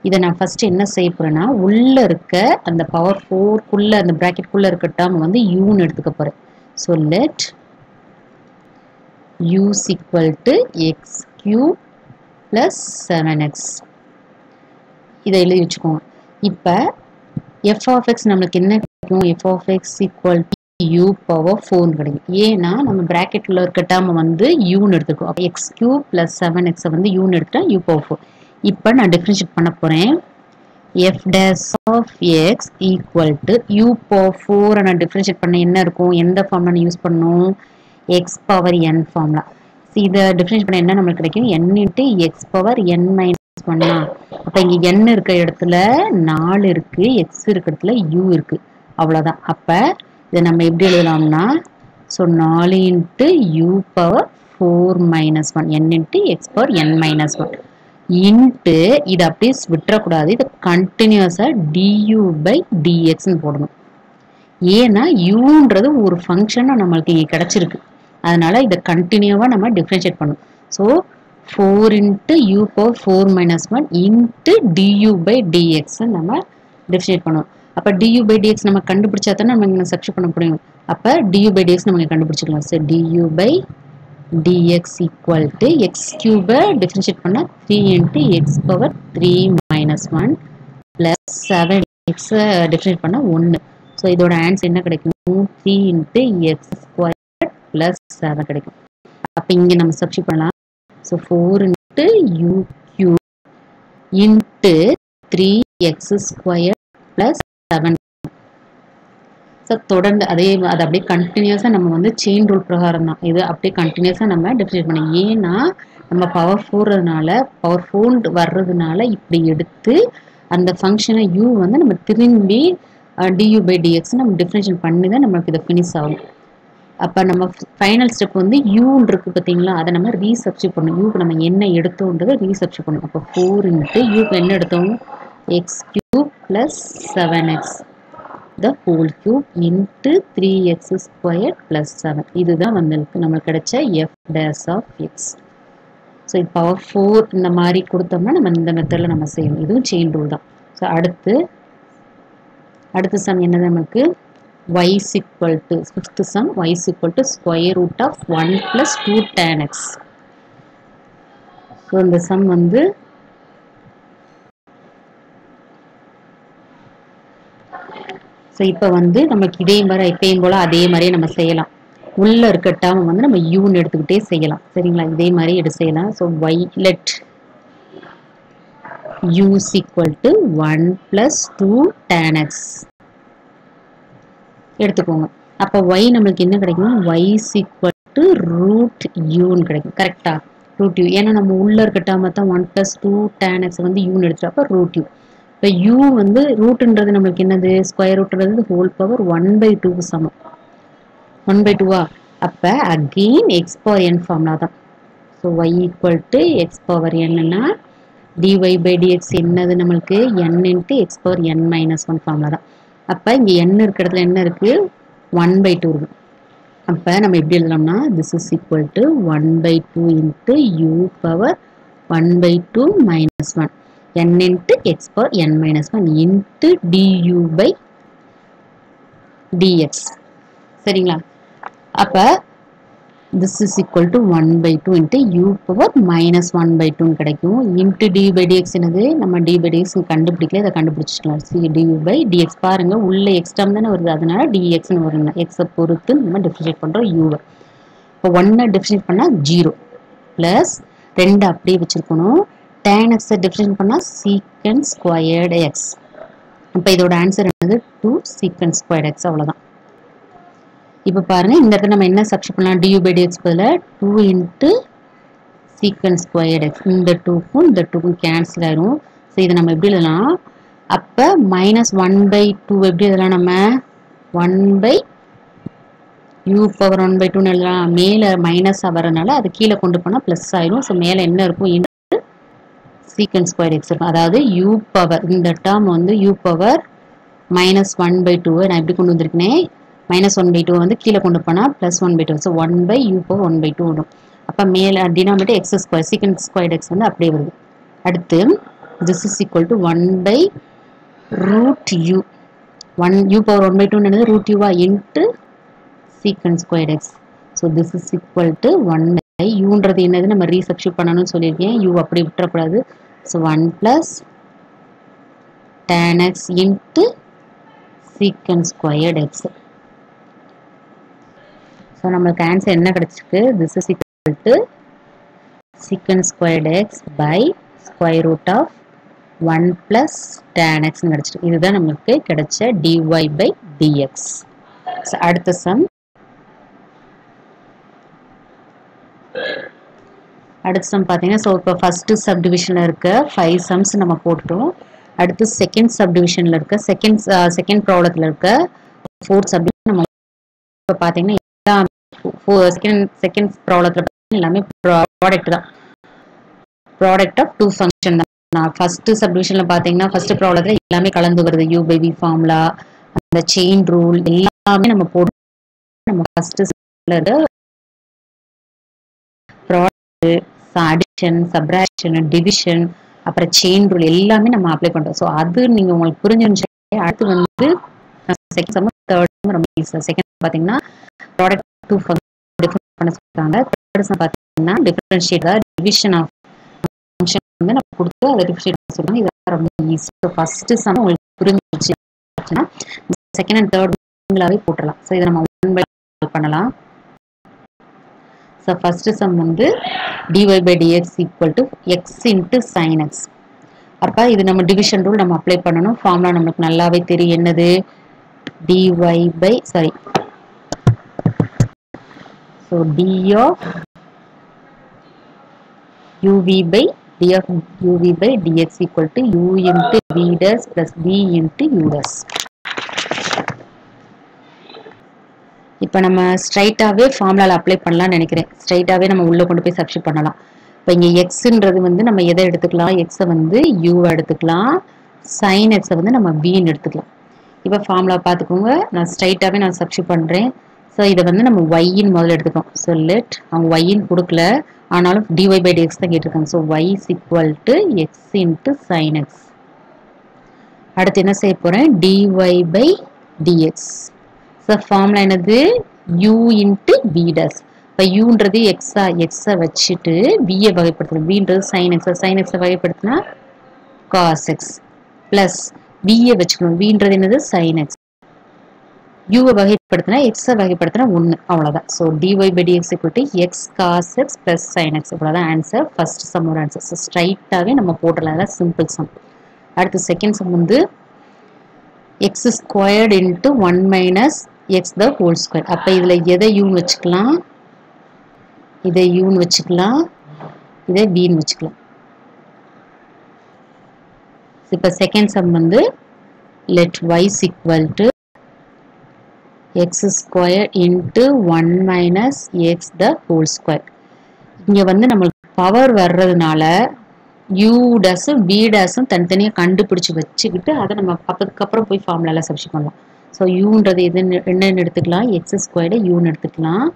இதை நான் ஃபர்ஸ்ட் என்ன செய்ய போறேன்னா உள்ளே இருக்க அந்த பவர் 4 அந்த ப்ராக்கெட்குள்ளே இருக்க டேர்ம் வந்து யூன்னு எடுத்துக்க போகிறேன். So let u equal to x cube plus 7x. இதை எழுதி வச்சுக்கோங்க. இப்போ f of x நம்மளுக்கு என்ன கிடைக்கும்? f of x equal to u power 4 கிடைக்கும். ஏன்னா நம்ம ப்ராக்கெட்டில் இருக்க டேர்ம் வந்து யூன்னு எடுத்துக்கோம். அப்போ x cube plus 7x வந்து யூன்னு எடுத்துட்டா u power 4. இப்போ நான் டிஃபரன்ஷியேட் பண்ண போகிறேன். f dash of x equal to u power 4 நான் டிஃபரன்ஷியேட் பண்ண என்ன இருக்கும்? எந்த ஃபார்ம்ல நான் யூஸ் பண்ணணும்? x power n ஃபார்ம்ல. இதை டிஃபரன்ஷியேட் பண்ண என்ன நம்மளுக்கு கிடைக்கும்? n into x power n minus 1. அப்போ இங்கே n இருக்க இடத்துல 4 இருக்கு, x இருக்க இடத்துல u இருக்கு, அவ்வளோதான். அப்போ இதை நம்ம எப்படி எழுதலாம்னா so 4 into u power 4 minus 1 n into x power n minus 1 into இதை அப்படியே விட்டுறக்கூடாது, இதை கண்டினியூஸாக du by dxன்னு போடணும். ஏன்னா யூன்றது ஒரு ஃபங்க்ஷன் நம்மளுக்கு இங்கே கிடச்சிருக்கு, அதனால இதை கண்டினியூவாக நம்ம டிஃப்ரென்ஷியேட் பண்ணணும். So 4 into u power 4 minus 1 into du by dx நம்ம டிஃப்ரென்ஷியேட் பண்ணுவோம். அப்போ du by dx நம்ம கண்டுபிடிச்சா தானே நம்ம இங்கே சப்ஸ்டிட்யூட் பண்ண முடியும். அப்போ du by dx நம்ம இங்கே கண்டுபிடிச்சிக்கலாம். So du by dx equal to x cube differentiate பண்ணா 3 into x power 3 minus 1 plus 7x differentiate பண்ணா 1. ஸோ இதோட ஆன்சர் என்ன கிடைக்கும்? 3 into x squared plus 7 கிடைக்கும். அப்போ இங்கே நம்ம சப்ஸ்டிட்யூட் பண்ணலாம். So 4 into u cube into 3x squared plus 7. So தொடர்ந்து அதை அப்படியே கண்டினியூஸாக நம்ம வந்து செயின் ரூல் பிரகாரம் தான் இது அப்படியே கண்டினியூஸாக நம்ம டிஃபரன்ஷியேட் பண்ணோம். ஏன்னா நம்ம பவர் 4 வர்றதுனால இப்படி எடுத்து அந்த ஃபங்க்ஷனை u வந்து நம்ம திரும்பி du by dx நம்ம டிஃபரன்ஷியேட் பண்ணி தான் நம்மளுக்கு இதை ஃபினிஷ் ஆகும். அப்போ நம்ம ஃபைனல் ஸ்டெப் வந்து யூன்னு இருக்குது பார்த்தீங்களா, அதை நம்ம ரீசப்ஸ்டிட்யூட் பண்ணணும். யூக்கு நம்ம என்ன எடுத்தோன்றதை ரீசப்ஸ்டிட்யூட் பண்ணணும். அப்போ 4 into யூக்கு என்ன எடுத்தோம்? x cube plus 7x the whole cube into 3x squared plus 7. இதுதான் வந்து நம்மளுக்கு கிடைச்ச f dash of x. So இது பவர் 4 இந்த மாதிரி கொடுத்தோம்னா நம்ம இந்த மெத்தடில் நம்ம செய்யணும். இதுவும் செயின் ரூல் தான். ஸோ அடுத்த சம் என்னது நமக்கு? y is equal to 5th sum, y is equal to square root of 1 plus 2 tan x. So இந்த சம் வந்து ஸோ இப்போ வந்து நமக்கு இப்பயும் போல் அதே மாதிரியே நம்ம செய்யலாம். உள்ளே இருக்க டேர்ம் வந்து நம்ம யூன்னு எடுத்துக்கிட்டே செய்யலாம். சரிங்களா? இதே மாதிரி எடுத்து செய்யலாம். So y let u is equal to 1 plus 2 tan x எடுத்துக்கோங்க. அப்போ y நம்மளுக்கு என்ன கிடைக்கும்? y is equal to root uன்னு கிடைக்கும். கரெக்டா? root u. ஏன்னா நம்ம உள்ளே இருக்க டேர்மை தான் 1 plus 2 tan x வந்து யூன்னு எடுத்துட்டோம். அப்போ root u. இப்போ u வந்து ரூட்ன்றது நம்மளுக்கு என்னது? ஸ்கொயர் ரூட்ன்றது ஹோல் பவர் 1/2 சமம். 1/2 அப்போ again x power n formula தான். So y equal to x power என்னன்னா dy by dx என்னது நம்மளுக்கு? n into x power n minus 1 formula தான். அப்போ இங்கே n இருக்கிற இடத்துல என்ன இருக்குது? 1/2 இருக்குது. அப்போ நம்ம எப்படி எழுதலாம்னா this is equal to 1/2 into u power 1/2 minus 1 n into x power n minus 1 into du by dx. சரிங்களா? அப்போ this is equal to 1/2 into u power minus 1/2 கிடைக்கும். into du by dx என்னது? நம்ம du by dx கண்டுபிடிக்கல, இதை கண்டுபிடிச்சிக்கலாம். du by dx பாருங்க உள்ள x டேர்ம் தானே வருது, அதனால dxன்னு வருங்க. x பொறுத்து நம்ம டிஃபரன்ஷியேட் பண்ணுறோம் u. இப்போ 1 டிஃபரன்ஷியேட் பண்ணால் 0 ப்ளஸ் 2 அப்படியே வச்சுருக்கணும். tan x டிஃபரன்ஷியேட் பண்ணால் secant squared x. இப்போ இதோட ஆன்சர் என்னது? 2 secant squared x. அவ்வளோதான். இப்போ பாருங்க இந்த இடத்துல நம்ம என்ன சப்ஸ்டிட்யூட் பண்ணலாம்? du by dx பதிலாக 2 into secant squared x. இந்த 2க்கும் இந்த 2க்கும் கேன்சல் ஆயிரும். ஸோ இதை நம்ம எப்படி எழுதலாம்? அப்போ minus 1/2 எப்படி எழுதலாம்? நம்ம 1 u பவர் 1/2 எழுதலாம். மேலே மைனஸ் வரனால அது கீழே கொண்டு போனால் ப்ளஸ் ஆயிரும். ஸோ மேலே என்ன இருக்கும்? இன்ட்டு secant squared x இருக்கும். அதாவது u பவர் இந்த டேர்ம் வந்து u பவர் minus 1/2 நான் எப்படி கொண்டு வந்திருக்கேன்? minus 1/2 வந்து கீழே கொண்டு போனால் plus 1/2. ஸோ 1/u power 1/2 வரும். அப்போ மேலே denominator x square secant squared x வந்து அப்படியே வருது. அடுத்து this is equal to 1/√u 1 u பவர் 1/2 என்னது ரூட் யூவா into secant squared x. So this is equal to 1/uன்றது என்னது நம்ம ரீசப்ஸ்டியூட் பண்ணணும்னு சொல்லியிருக்கேன். u அப்படி விட்டுறக்கூடாது. So 1 + tan x into secant squared x. So நம்மளுக்கு ஆன்சர் என்ன கிடைச்சிருக்கு? This is equal to secant squared x by square root of 1 plus tan x கிடைச்சிருக்கு. இதுதான் நமக்கு கிடைச்ச dy by dx. அடுத்த சம் பார்த்தீங்கன்னா ஸோ இப்போ ஃபர்ஸ்ட் சப்டிவிஷனில் இருக்க 5 சம்ஸ் நம்ம போட்டுட்டோம். அடுத்து செகண்ட் சப்டிவிஷனில் இருக்க செகண்ட் ப்ராப்ளத்தில் இருக்க 4 சப்டிவிஷன் நம்ம இப்போ பார்த்தீங்கன்னா செகண்ட் ப்ராப்ளத்தில் எல்லாமே ப்ராடக்ட் தான், ப்ராடக்ட் ஆஃப் 2 ஃபங்க்ஷன் தான். நான் ஃபர்ஸ்ட் சப்டிவிஷன்ல பாத்தீங்கன்னா ஃபர்ஸ்ட் ப்ராப்ளத்துல எல்லாமே கலந்து வருது. u by v ஃபார்முலா, அந்த செயின் ரூல் எல்லாமே நம்ம போட்டு நம்ம first product, addition, subtraction, division, அப்புறம் செயின் ரூல் எல்லாமே நம்ம அப்ளை பண்றோம். ஸோ அது நீங்க உங்களுக்கு புரிஞ்சிருந்துச்சு. அடுத்து வந்து செகண்ட் சம் தேர்ட் சம் ரொம்ப ஈஸி. செகண்ட் பாத்தீங்கன்னா ப்ராடக்ட் 2 ஃபங்க்ஷன் டிஃபரன்ஸ் பண்ண சொல்றாங்க. தேர்ட் சம் பாத்தீங்கன்னா டிஃபரன்ஷியேட் டிவிஷன் ஆஃப் ஃபங்க்ஷன் வந்து நம்ம கொடுத்து அதை டிஃபரன்ஷியேட் பண்ண சொல்றாங்க. இது ரொம்ப ஈஸி. ஸோ ஃபர்ஸ்ட் சம் உங்களுக்கு புரிஞ்சிருச்சுன்னா செகண்ட் அண்ட் தேர்ட் நீங்களாவே போட்டுடலாம். ஸோ இதை நம்ம 1/2 பண்ணலாம். ஸோ ஃபர்ஸ்ட் சம் வந்து dy by dx equal to x into sin x. அப்போ இது நம்ம டிவிஷன் ரூல் நம்ம அப்ளை பண்ணணும். ஃபார்முலா நமக்கு நல்லாவே தெரியும். என்னது? dy by so d of uv by d of uv by dx equal to u into v dash plus v into u dash. இப்போ நம்ம ஸ்ட்ரைட்டாகவே ஃபார்முலாவில் அப்ளை பண்ணலாம்னு நினைக்கிறேன். ஸ்ட்ரைட்டாகவே நம்ம உள்ளே கொண்டு போய் சப்ஸ்டிட் பண்ணலாம். இப்போ இங்கே எக்ஸுன்றது வந்து நம்ம எதை எடுத்துக்கலாம்? எக்ஸை வந்து யூவை எடுத்துக்கலாம், சைன் எக்ஸை வந்து நம்ம வின்னு எடுத்துக்கலாம். இப்போ ஃபார்முலா பார்த்துக்கோங்க. நான் ஸ்ட்ரைட்டாகவே நான் சப்ஸ்டிட் பண்ணுறேன். ஸோ இதை வந்து நம்ம ஒய்ன்னு முதல்ல எடுத்துக்கோம். ஸோ லெட் அவங்க ஒய்ன்னு கொடுக்கல, ஆனாலும் dy by dx தான் கேட்டிருக்காங்க. So y is equal to x into sin x. அடுத்து என்ன செய்ய போகிறேன்? dy by dx. So formula என்னது? u into v dash. இப்போ uன்றது எக்ஸை வச்சுட்டு வியை வகைப்படுத்தணும். வின்றது சைன் எக்ஸை வகைப்படுத்தினா காஸ் எக்ஸ் ப்ளஸ் வியை வச்சுக்கணும். வின்றது என்னது? Sine x. யூவை வகைப்படுத்தினா எக்ஸை வகைப்படுத்தினா 1, அவ்வளோதான். So dy by dx equal to x cos x plus sin x. இவ்வளோதான் ஆன்சர். ஃபர்ஸ்ட் சம்மோட ஆன்சர். ஸோ ஸ்ட்ரைட்டாகவே நம்ம போட்டுடலாம். அதான் சிம்பிள் சம். அடுத்து செகண்ட் சம் வந்து x squared into 1 minus x the whole square. அப்போ இதில் எதை யூன்னு வச்சுக்கலாம்? இதை யூன்னு வச்சுக்கலாம், இதை வின்னு வச்சுக்கலாம். இப்போ செகண்ட் சம் வந்து let y is equal to x squared into 1 minus x the whole square. இங்கே வந்து நம்மளுக்கு பவர் வர்றதுனால u டேஸும் v டேஸும் தனித்தனியாக கண்டுபிடிச்சி வச்சுக்கிட்டு அதை நம்ம அதுக்கப்புறம் போய் ஃபார்முலாவில் சப்ஸ்டிட் பண்ணலாம். ஸோ யூன்றது என்னன்னு எடுத்துக்கலாம்? எக்ஸ் ஸ்கொயர்டு யூன்னு எடுத்துக்கலாம்.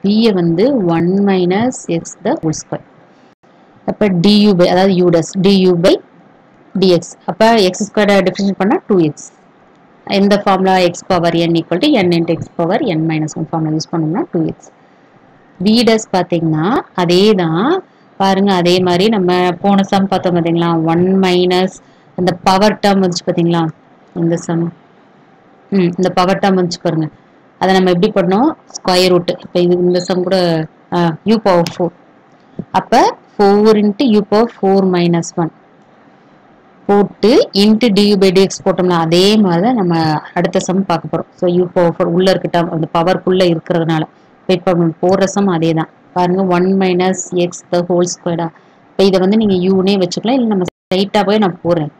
வியை வந்து 1 minus x the whole square. அப்போ du by அதாவது u days du by dx. அப்போ எக்ஸ் ஸ்கொயர்டை டிஃபரன்ஷியேட் பண்ணால் 2x. இந்த formula x power n equal to n into x power n minus 1 formula use பண்ணோம்னா 2x. v டேஸ் பார்த்தீங்கன்னா அதே தான் பாருங்க. அதே மாதிரி நம்ம போன சம் பார்த்தோம் பார்த்தீங்களா? 1 மைனஸ் அந்த பவர் டேர்ம் வந்துச்சு பார்த்தீங்களா? இந்த சம் இந்த பவர் டேர்ம் வந்துச்சு பாருங்க. அதை நம்ம எப்படி பண்ணோம்? Square root. இப்போ இது இந்த சம் கூட u பவர் 4. அப்போ 4 இன்ட்டு u பவர் 4 மைனஸ் 1 போட்டு இன்ட்டு du by dx போட்டோம்னா அதே மாதிரி தான் நம்ம அடுத்த சம் பார்க்க போகிறோம். ஸோ u பவர் 4 உள்ளே இருக்க டேர்ம் அந்த பவர்க்குள்ளே இருக்கிறதுனால இப்போ போடுற சம் அதே தான் பாருங்க. 1 minus x the whole square. இப்போ இதை வந்து நீங்கள் யூனே வச்சுக்கலாம், இல்லை நம்ம ஸ்ட்ரைட்டாக போய் நான் போடுறேன்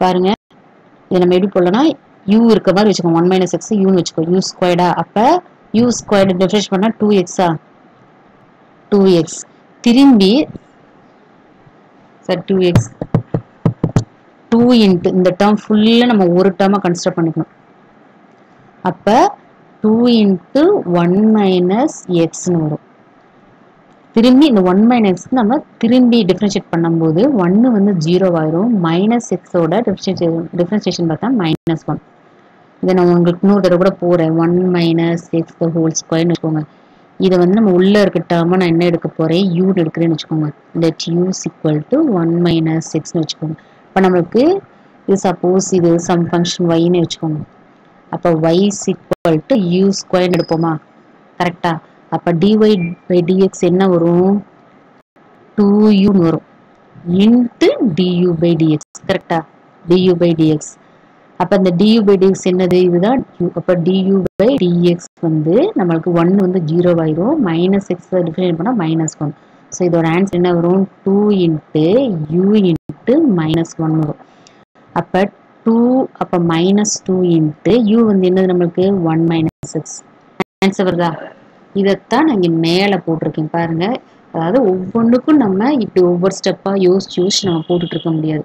பாருங்க. இதை நம்ம எப்படி போடலாம்னா u இருக்க மாதிரி வச்சுக்கோங்க. 1 minus x யூன்னு வச்சுக்கோ. u ஸ்கொயர்டா அப்போ u ஸ்கொயர்டு டிஃபரன்ஷியேட் பண்ணால் 2x-ஆ 2x திரும்பி சார் 2x 2 இன்ட்டு இந்த டேர்ம் ஃபுல்லாக நம்ம ஒரு டேர்மாக கன்சிடர் பண்ணிக்கணும். அப்போ 2 இன்ட்டு 1 மைனஸ் எக்ஸ்னு வரும். திரும்பி இந்த 1 minus நம்ம திரும்பி டிஃபரன்ஷியேட் பண்ணும்போது 1 வந்து 0 ஆயிரும். மைனஸ் எக்ஸோட டிஃபரன்ஷியேஷன் பார்த்தா -1. இதை நான் உங்களுக்கு இன்னொரு தடவை கூட போகிறேன். 1 minus x the whole square வச்சுக்கோங்க. இதை வந்து நம்ம உள்ளே இருக்க டேர்மை நான் என்ன எடுக்க போகிறேன், யூன்னு எடுக்கிறேன்னு வச்சுக்கோங்க. let u is equal to 1 minus xன்னு வச்சுக்கோங்க. இப்போ நம்மளுக்கு இது சப்போஸ் இது சம் ஃபங்க்ஷன் yன்னு வச்சுக்கோங்க. அப்போ y is equal to u square எடுப்போமா, கரெக்டா? அப்போ dy by dx என்ன வரும், 2u வரும் இன்ட்டு du by dx, கரெக்டா? du by dx. அப்போ இந்த du by dx என்னது, இதுதான் u. அப்போ du by dx வந்து நம்மளுக்கு 1 வந்து 0 ஆயிரும். மைனஸ் எக்ஸ் டிஃபரன்ஷியேட் பண்ணால் -1. ஸோ இதோட ஆன்சர் என்ன வரும், 2 இன்ட்டு u இன்ட்டு -1 வரும். அப்போ 2 அப்போ -2 இன்ட்டு u வந்து என்னது நம்மளுக்கு 1 minus x. ஆன்சர் வருதா? இதைத்தான் நான் இங்கே மேலே போட்டிருக்கேன் பாருங்க. அதாவது ஒவ்வொன்றுக்கும் நம்ம இப்படி ஒவ்வொரு ஸ்டெப்பாக யோசிச்சு நம்ம போட்டுட்டு இருக்க முடியாது,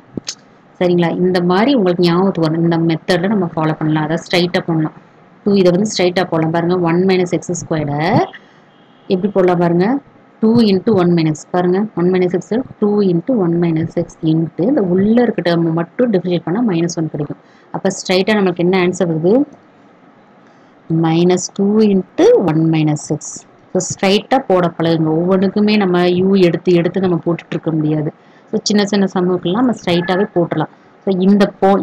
சரிங்களா? இந்த மாதிரி உங்களுக்கு ஞாபகத்துக்கு வரணும். இந்த மெத்தடில் நம்ம ஃபாலோ பண்ணலாம். அதாவது ஸ்ட்ரைட்டாக பண்ணலாம். 2 இதை வந்து ஸ்ட்ரைட்டாக போடலாம் பாருங்க. 1 minus x ஸ்கொயர்டை எப்படி போடலாம் பாருங்க, 2 இன்ட்டு 1 minus பாருங்க. 1 minus x 2 into 1 minus x into இந்த உள்ளே இருக்க டேர்ம் மட்டும் டிஃபரன்ஷியேட் பண்ணால் -1 கிடைக்கும். அப்போ ஸ்ட்ரைட்டாக நம்மளுக்கு என்ன ஆன்சர் வருது, -2 இன்ட்டு 1 minus x. ஸோ ஸ்ட்ரைட்டாக போட பழகுங்க. ஒவ்வொன்றுக்குமே நம்ம u எடுத்து நம்ம போட்டுட்டு இருக்க முடியாது. ஸோ சின்ன சின்ன சம்முக்கெல்லாம் நம்ம ஸ்ட்ரைட்டாகவே போட்டுடலாம். ஸோ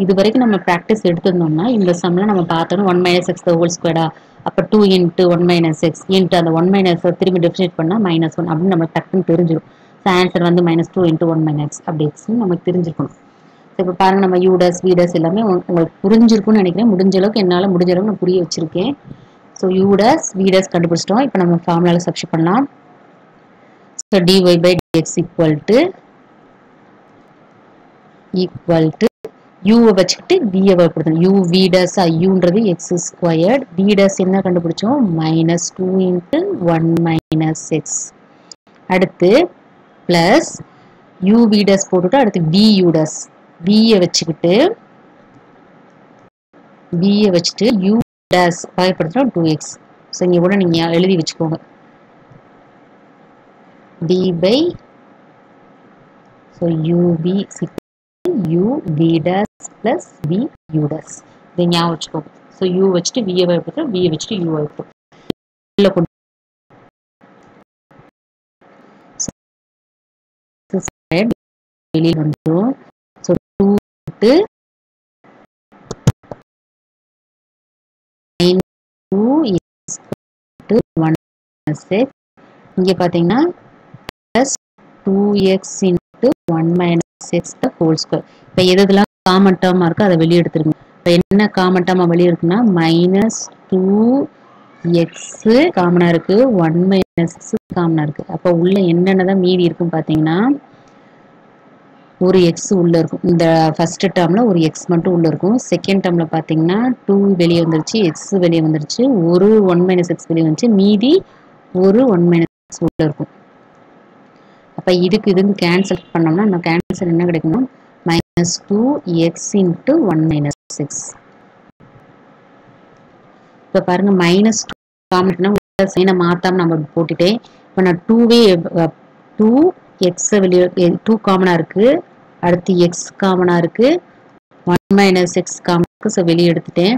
இது வரைக்கும் நம்ம ப்ராக்டிஸ் எடுத்திருந்தோம்னா இந்த சம்மில் நம்ம பார்த்தோம் 1 minus x the whole square. அப்போ 2 இன்ட்டு 1 minus x இன்ட்டு அந்த 1 minus திரும்பி டிஃபரன்ஷியேட் பண்ணால் -1 அப்படின்னு நம்ம டக்குன்னு தெரிஞ்சிடும். ஸோ ஆன்சர் வந்து -2 இன்ட்டு 1 minus அப்படி எக்ஸ்ன்னு நமக்கு தெரிஞ்சிருக்கணும். ஸோ இப்போ பாருங்கள், நம்ம யூடஸ் வீடஸ் எல்லாமே உங்களுக்கு புரிஞ்சிருக்கும்னு நினைக்கிறேன். முடிஞ்ச அளவுக்கு என்னால் முடிஞ்ச அளவுக்கு நான் புரிய வச்சுருக்கேன். ஸோ யூடஸ் வீடஸ் கண்டுபிடிச்சிட்டோம். இப்போ நம்ம ஃபார்முலாவில் சப்ஸ்டிட்யூட் பண்ணலாம். So dy by dx equal to u வச்சுக்கிட்டு v வகுப்படுத்தணும். u v dash uன்றது x squared, v dash என்ன கண்டுபிடிச்சோம், -2 இன்ட்டு 1 minus x. அடுத்து பிளஸ் u v dash போட்டுட்டு அடுத்து v u dash, v வச்சுக்கிட்டு u dash வகுப்படுத்தணும் 2x. ஸோ இங்கே கூட நீங்கள் எழுதி வச்சுக்கோங்க. d by so uv u v dash plus v u dash இதை ஞாபகம் வச்சுக்கோங்க. ஸோ u வச்சுட்டு v வகுப்படுத்தணும், v வச்சுட்டு u வகுப்படுத்தணும். வெளியில் வந்துடும். ஸோ 2 இன்ட்டு இங்கே பார்த்தீங்கன்னா plus 2x into 1 minus x the whole square. இப்போ எதெல்லாம் காமன் டேர்மாக இருக்கோ அதை வெளியே எடுத்துருங்க. இப்போ என்ன காமன் டேர்மாக வெளியே இருக்குன்னா -2x காமனாக இருக்குது, 1 minus x காமனாக இருக்குது. அப்போ உள்ள என்னென்னதான் மீதி இருக்குன்னு பார்த்தீங்கன்னா ஒரு எக்ஸ் உள்ளே இருக்கும். இந்த ஃபர்ஸ்ட் டேர்மில் ஒரு எக்ஸ் மட்டும் உள்ளே இருக்கும். செகண்ட் டேர்மில் பார்த்தீங்கன்னா 2 வெளியே வந்துருச்சு, எக்ஸ் வெளியே வந்துருச்சு, ஒரு 1 minus x வெளியே வந்துச்சு, மீதி ஒரு 1 minus x உள்ளே இருக்கும். அப்போ இதுக்கு கேன்சல் பண்ணோம்னா நம்ம கேன்சல் என்ன கிடைக்கும்னா -2x இன்ட்டு 1 minus x. இப்போ பாருங்க -2 காமன்னா சைனை மாற்றாம நம்ம போட்டுட்டேன். இப்போ நான் 2x வெளியே 2 காமனாக இருக்குது, அடுத்து எக்ஸ் காமனாக இருக்குது, 1 minus x காமனாக இருக்குது. ஸோ வெளியே எடுத்துட்டேன்.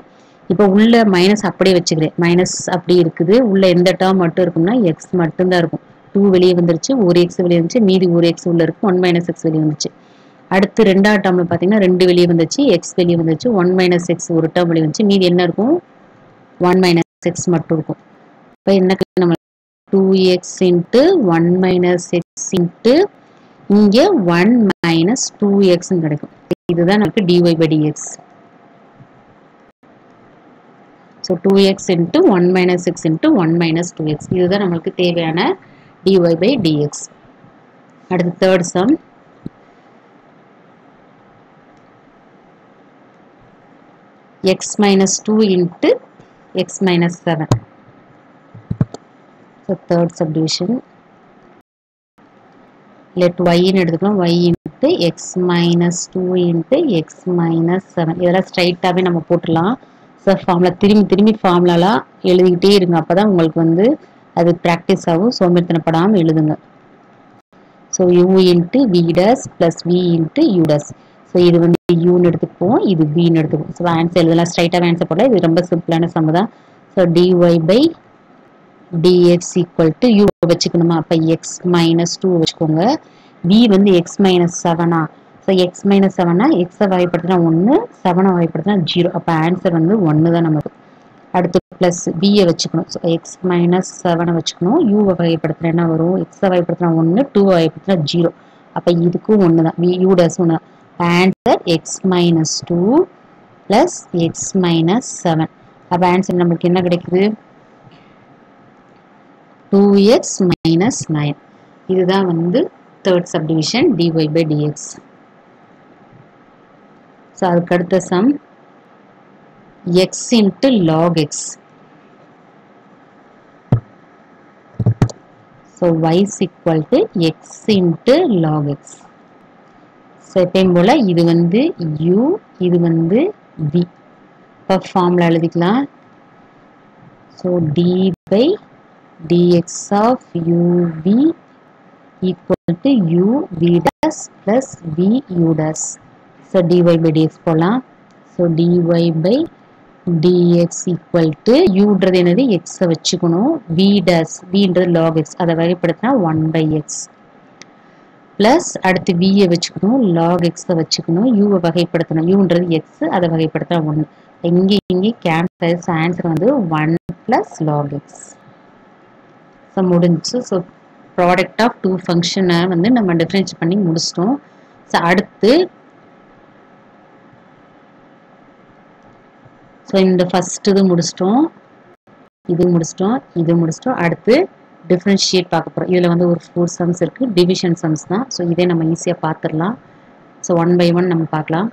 இப்போ உள்ள மைனஸ் அப்படியே வச்சுக்கிறேன். மைனஸ் அப்படி இருக்குது. உள்ள எந்த டேர்ம் மட்டும் இருக்கும்னா எக்ஸ் மட்டும்தான் இருக்கும். 2 வெளியே வந்துருச்சு, ஒரு எக்ஸ் வெளியே வந்துச்சு, மீதி ஒரு எக்ஸ் உள்ள இருக்கு, 1 minus x வெளியே வந்துச்சு. அடுத்து ரெண்டாவது டேர்மில் பார்த்தீங்கன்னா 2 வெளியே வந்துச்சு, எக்ஸ் வெளியே வந்துச்சு, 1 minus x ஒரு டேர்ம் வெளியே வந்துச்சு, மீதி என்ன இருக்கும், 1 minus x மட்டும் இருக்கும். இப்போ என்ன நம்ம 2x into 1 minus x into இங்கே 1 minus 2x கிடைக்கும். இதுதான் நமக்கு dy by dx. So 2x into 1 minus x into 1 minus 2x இதுதான் நம்மளுக்கு தேவையான dy by dx. அடுத்து third sum. x minus 2 into x minus 7. So third subdivision. let y ன்னு எடுத்துக்கலாம், y into x minus 2 into x minus 7 இதெல்லாம் ஸ்ட்ரைட்டாகவே நம்ம போட்டுடலாம். ஸோ ஃபார்முலா திரும்பி ஃபார்முலாலாம் எழுதிக்கிட்டே இருங்க. அப்போ தான் உங்களுக்கு வந்து அது ப்ராக்டிஸ் ஆகும். சோம்பேறித்தனப்படாமல் எழுதுங்க. So u into v dash plus v into u dash. So இது வந்து யூன்னு எடுத்துப்போம், இது பின்னு எடுத்துப்போம். ஸோ ஆன்சர் இதெல்லாம் ஸ்ட்ரைட்டாக ஆன்சர் போடல, இது ரொம்ப சிம்பிளான சம் தான். So dy by dx equal to u வச்சுக்கணுமா, அப்போ x மைனஸ் 2 வச்சுக்கோங்க. v வந்து x மைனஸ் 7ஆ, ஸோ x மைனஸ் 7ஆ எக்ஸை வகைப்படுத்தினா 1, 7 வகைப்படுத்தினா 0, அப்போ ஆன்சர் வந்து 1 தான் நமக்கு. அடுத்து ப்ளஸ் பியை வச்சுக்கணும். ஸோ எக்ஸ் மைனஸ் 7 வச்சுக்கணும். யூவை வகைப்படுத்தினா என்ன வரும், எக்ஸை வகைப்படுத்தினா 1, 2 வகைப்படுத்தினா 0, அப்போ இதுக்கும் 1 தான், யூ டேஸ் 1 தான். Answer X minus 2 plus X minus 7. அப்போ ஆன்சர் நம்மளுக்கு என்ன கிடைக்குது, 2x மைனஸ் 9. இதுதான் வந்து third subdivision dy by dx. So அதுக்கு அடுத்த some x into log x. So y is equal to x into log x. So எப்பயும் போல இது வந்து u, இது வந்து v. இப்போ ஃபார்முலா எழுதிக்கலாம். So d by dx of uv equal to u v dash plus v u dash. So dy by dx போலாம். So dy by dx equal to uன்றது என்னது, x வச்சுக்கணும், v dash, vன்றது log x, அதை வகைப்படுத்தினா 1 by x, plus அடுத்து v வச்சுக்கணும், log x வச்சுக்கணும், u வகைப்படுத்தணும், uன்றது x, அதை வகைப்படுத்தினா 1. இங்கே கேன்சல், ஆன்சர் வந்து 1 plus log x. ஸோ முடிஞ்சு. ஸோ ப்ராடக்ட் ஆஃப் டூ ஃபங்க்ஷனை வந்து நம்ம டிஃபரன்ஷியேட் பண்ணி முடிச்சிட்டோம். ஸோ அடுத்து ஸோ இந்த ஃபர்ஸ்ட் இது முடிச்சிட்டோம், இது முடிச்சிட்டோம், இது முடிச்சிட்டோம். அடுத்து டிஃபரன்ஷியேட் பார்க்க போகிறோம். இதில் வந்து ஒரு 4 சம்ஸ் இருக்குது, டிவிஷன் சம்ஸ் தான். ஸோ இதே நம்ம ஈஸியாக பார்த்துடலாம். ஸோ 1 by 1 நம்ம பார்க்கலாம்.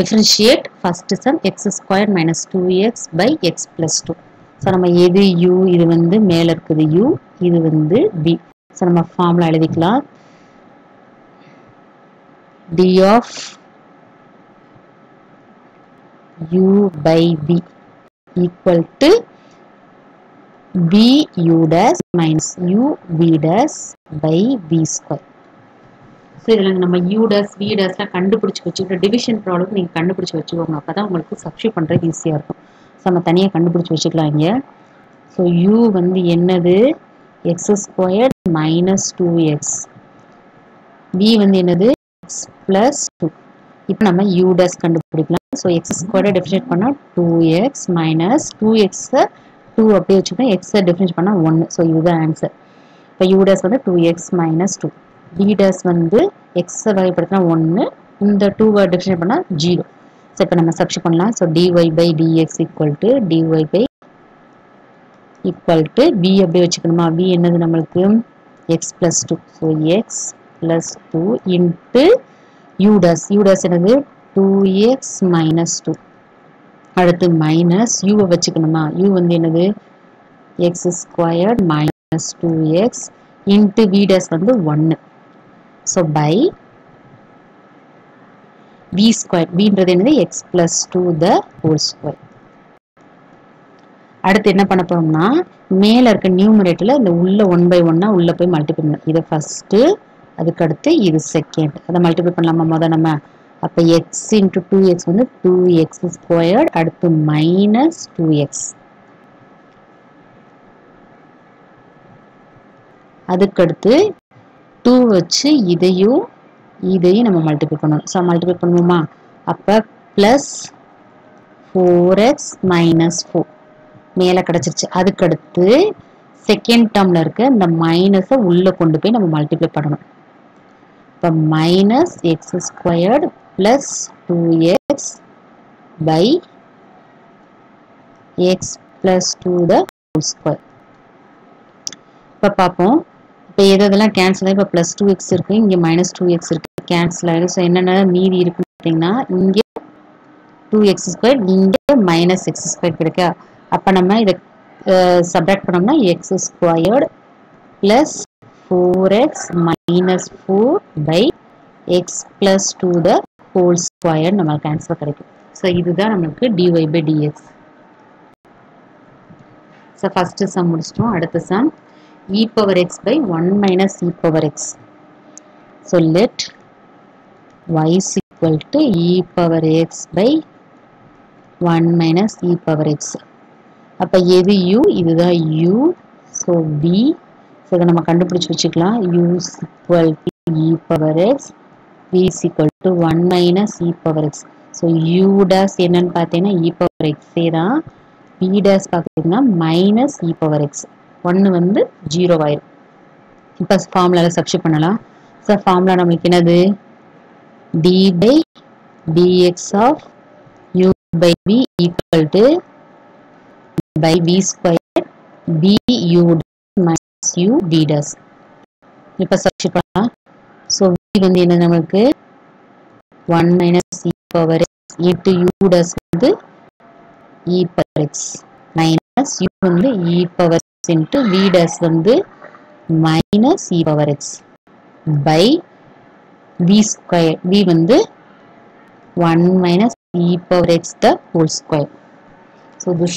Differentiate first sum X square minus 2x by x plus 2. So நம்ம எது u, இது வந்து மேலே இருக்குது u, இது வந்து v. ஸோ நம்ம ஃபார்முலா எழுதிக்கலாம். d of u by v equal to v u dash minus u v dash by v square. So இதில் நம்ம u dash v dashலாம் கண்டுபிடிச்சி வச்சுக்கிட்டு டிவிஷன் ப்ராப்ளம் நீங்கள் கண்டுபிடிச்சி வச்சுக்கோங்க, அப்போ தான் உங்களுக்கு சப்ஸ்டிட்யூட் பண்ணுறது ஈஸியாக இருக்கும். ஸோ நம்ம தனியாக கண்டுபிடிச்சி வச்சுக்கலாம் இங்கே. ஸோ u வந்து என்னது, X square minus 2x, v வந்து என்னது x plus 2. இப்போ நம்ம u dash கண்டுபிடிக்கலாம். ஸோ எக்ஸ் ஸ்கொயரை டிஃபரன்ஷியேட் பண்ணால் 2x மைனஸ் 2x 2 அப்படியே வச்சுக்கோங்க, எக்ஸை டிஃபரன்ஷியேட் பண்ணால் 1. ஸோ இதுதான் ஆன்சர். இப்போ u dash வந்து 2x மைனஸ் 2, v dash வந்து எக்ஸை வகைப்படுத்தினா 1, இந்த 2வை டிஃபரன்ஷியேட் பண்ணால் 0. ஸோ இப்போ நம்ம சப்ஸ்டிட்யூட் பண்ணலாம். So dy by dx equal to dy by equal to v அப்படியே வச்சுக்கணுமா, v என்னது நம்மளுக்கு x plus 2. So x plus 2 into u dash, u dash என்னது 2x minus 2. அடுத்து மைனஸ் யூவை வச்சுக்கணுமா, u வந்து என்னது x squared minus 2x into v dash வந்து 1. ஸோ பை v squared, vன்றது என்னது x plus 2 the whole square. அடுத்து என்ன பண்ண போறோம்னா, மேலே இருக்க நியூமரேட்டரில் இந்த உள்ள 1 by 1 உள்ள போய் மல்டிப்ளை பண்ணணும். இதை ஃபர்ஸ்ட், அதுக்கு அடுத்து இது செகண்ட், அதை மல்டிப்ளை பண்ணலாமா முதல் நம்ம. அப்போ x into 2x வந்து 2x squared, அடுத்து மைனஸ் 2x, அதுக்கடுத்து 2 வச்சு இதையும் நம்ம மல்டிப்ளை பண்ணணும். ஸோ மல்டிப்ளை பண்ணுவோமா, அப்போ ப்ளஸ் 4x மைனஸ் 4 மேலே கிடச்சிருச்சு. அதுக்கடுத்து செகண்ட் டேர்மில் இருக்க இந்த மைனஸை உள்ளே கொண்டு போய் நம்ம மல்டிப்ளை பண்ணணும். இப்போ minus x squared plus 2x by x plus 2 the whole square. இப்போ பார்ப்போம், இப்போ எதெல்லாம் கேன்சல் ஆகி, இப்போ ப்ளஸ் 2x இருக்குது, இங்கே மைனஸ் 2x இருக்குது, கேன்சல் ஆகிடும். ஸோ என்னென்ன மீதி இருக்குன்னு பார்த்தீங்கன்னா, இங்கே 2x ஸ்கொயர், இங்கே மைனஸ் எக்ஸ் ஸ்கொயர் கிடைக்கா. அப்போ நம்ம இதை சப்ராக்ட் பண்ணோம்னா x squared plus 4x minus 4 by x plus 2 the whole square நம்மளுக்கு ஆன்சர் கிடைக்கும். ஸோ இதுதான் நம்மளுக்கு dy by dx. So first sum முடிச்சிட்டோம். அடுத்த சம் e power x by 1 minus e power x. So let y is equal to e power x by 1 minus e power x. அப்ப எது u, இதுதான் u. So v, so இதை நம்ம கண்டுபிடிச்சு வச்சுக்கலாம். u is equal to e power x, v is equal to 1 minus e power x. So u dash என்னன்னு பார்த்தீங்கன்னா e power x தான், v dash பார்த்தீங்கன்னா minus e power x. 1 வந்து 0 ஆயிரும். இப்போ ஃபார்முலாவில் சப்ஸ்டிட் பண்ணலாம். ஸோ ஃபார்முலா நம்மளுக்கு என்னது, d by dx of u by v equal to by v square b u minus u v dash. இப்போ சப்ஸ்டிட் பண்ணலாம். ஸோ v வந்து என்ன நமக்கு 1 minus e power x into u dash வந்து e power x minus u வந்து e power x into v dash வந்து minus e power x by v square, v வந்து 1 minus e power x the whole square. So this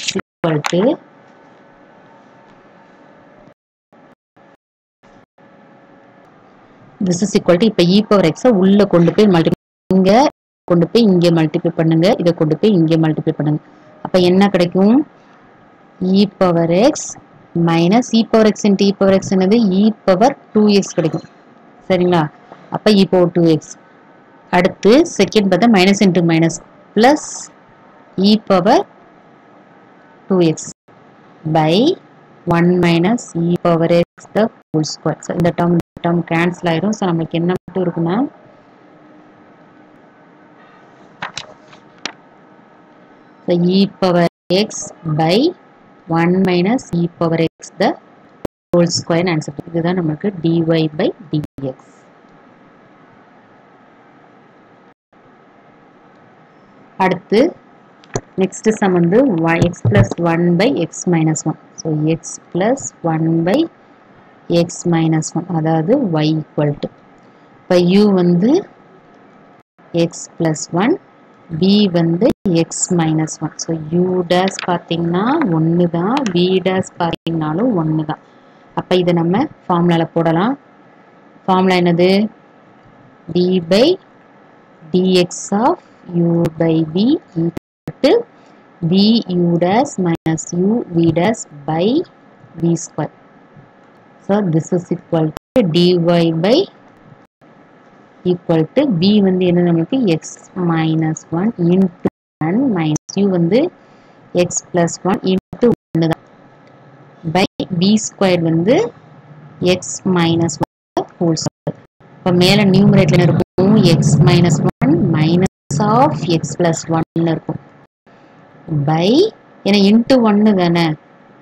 is equal to இப்போ e power x உள்ள கொண்டு போய் மல்டிப்ளை, இங்க கொண்டு போய் இங்கே மல்டிப்ளை பண்ணுங்க, இதை கொண்டு போய் இங்கே மல்டிப்ளை பண்ணுங்க. அப்ப என்ன கிடைக்கும், e power x minus e power x into e power x என்னது e power 2x கிடைக்கும். சரிங்களா, அப்ப e power 2x. அடுத்து செகண்ட் பார்த்தா minus into minus plus e power 2x by 1 minus e power x the whole square. So இந்த term cancel ஆயிரும். ஸோ நமக்கு என்ன மட்டும் இருக்குன்னா e power x by 1 minus e power x the whole square answer. இதுதான் நமக்கு dy by dx. அடுத்து next sum வந்து x plus 1 by x minus 1. So x plus 1 by x minus 1, அதாவது y equal to, இப்போ u வந்து x plus 1, v வந்து x minus 1. So u dash பார்த்தீங்கன்னா 1 தான், v dash பார்த்தீங்கன்னாலும் 1 தான். அப்போ இதை நம்ம ஃபார்முலாவில் போடலாம். ஃபார்முலா என்னது, d by dx of u by v equal to v u dash minus u v dash by v square. So this is equal to dy by equal to v வந்து என்ன நமக்கு x minus 1 into 1 minus u வந்து x plus 1 into 1 தான் by v square வந்து x minus 1 whole square. இப்போ மேலே நியூமரேட்டர் என்ன இருக்கும், x minus 1 minus of x plus 1 இருக்கும் by, ஏன்னா into 1 தானே,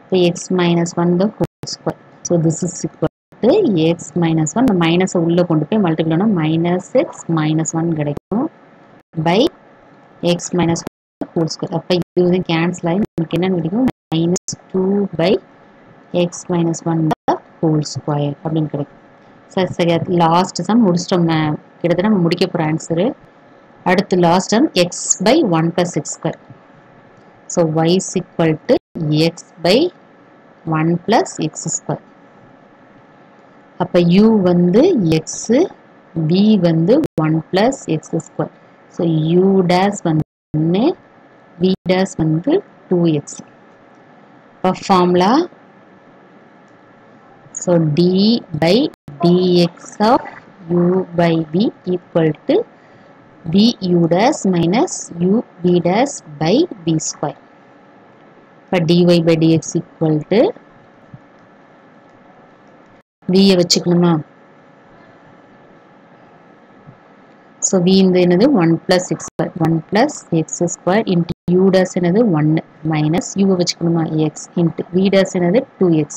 இப்போ x minus 1 the whole square. So this is equal to x minus 1, இந்த மைனஸை உள்ளே கொண்டு போய் மல்டிப்ளை பண்ணால் minus x minus 1 கிடைக்கும் by x minus 1 whole square. அப்போ இது வந்து கேன்சல் ஆகி நமக்கு என்ன கிடைக்கும், minus 2 by x minus 1 the whole square அப்படின்னு கிடைக்கும். சரி, லாஸ்ட் சம் முடிச்சிட்டோம். கிட்டத்தட்ட நம்ம முடிக்க போகிற ஆன்சரு. அடுத்து last some x by 1 plus x square. So y is equal to x by 1 plus x square. அப்போ u வந்து x, v வந்து 1 plus x square. So u dash வந்து 1, v dash வந்து 2x. இப்போ formula, so d by dx of u by v equal to v u dash minus u v dash by v square. இப்போ dy by dx equal to v வச்சுக்கணுமா, so v என்னது 1 plus x square, 1 plus x square into u dash என்னது 1 minus u வச்சுக்கணுமா x into v dash என்னது 2x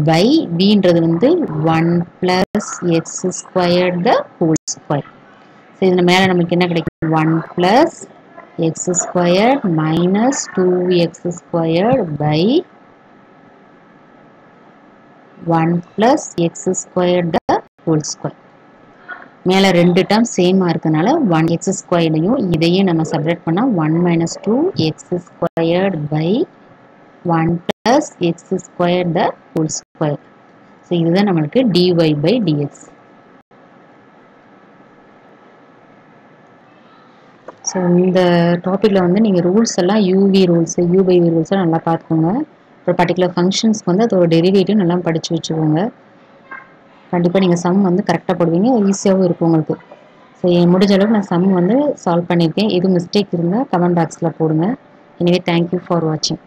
by vன்றது வந்து 1 plus x squared the whole square. So இதன் மேலே நமக்கு என்ன கிடைக்கும், 1 plus x squared minus 2x squared by 1 plus x squared the whole square. மேலே ரெண்டு டேர்ம் சேமாக இருக்கனால 1x ஸ்கொயர்டையும் இதையும் நம்ம செப்பரேட் பண்ணால் 1 minus 2x squared by 1 plus x squared the whole square. Square. So இதுதான் நம்மளுக்கு dy by dx. ஸோ இந்த டாப்பிக்கில் வந்து நீங்கள் ரூல்ஸ் எல்லாம் uv rules u by v ரூல்ஸை நல்லா பார்த்துக்கோங்க. ஒரு பர்டிகுலர் ஃபங்க்ஷன்ஸ்க்கு வந்து அதோட டெரிவேட்டிவ் நல்லா படித்து வச்சுக்கோங்க. கண்டிப்பாக நீங்கள் சம் வந்து கரெக்டாக போடுவீங்க, ஈஸியாகவும் இருக்கும் உங்களுக்கு. ஸோ முடிஞ்ச அளவுக்கு நான் சம் வந்து சால்வ் பண்ணியிருக்கேன். எது மிஸ்டேக் இருந்தால் கமெண்ட் பாக்ஸில் போடுங்க. எனவே தேங்க்யூ ஃபார் வாட்சிங்.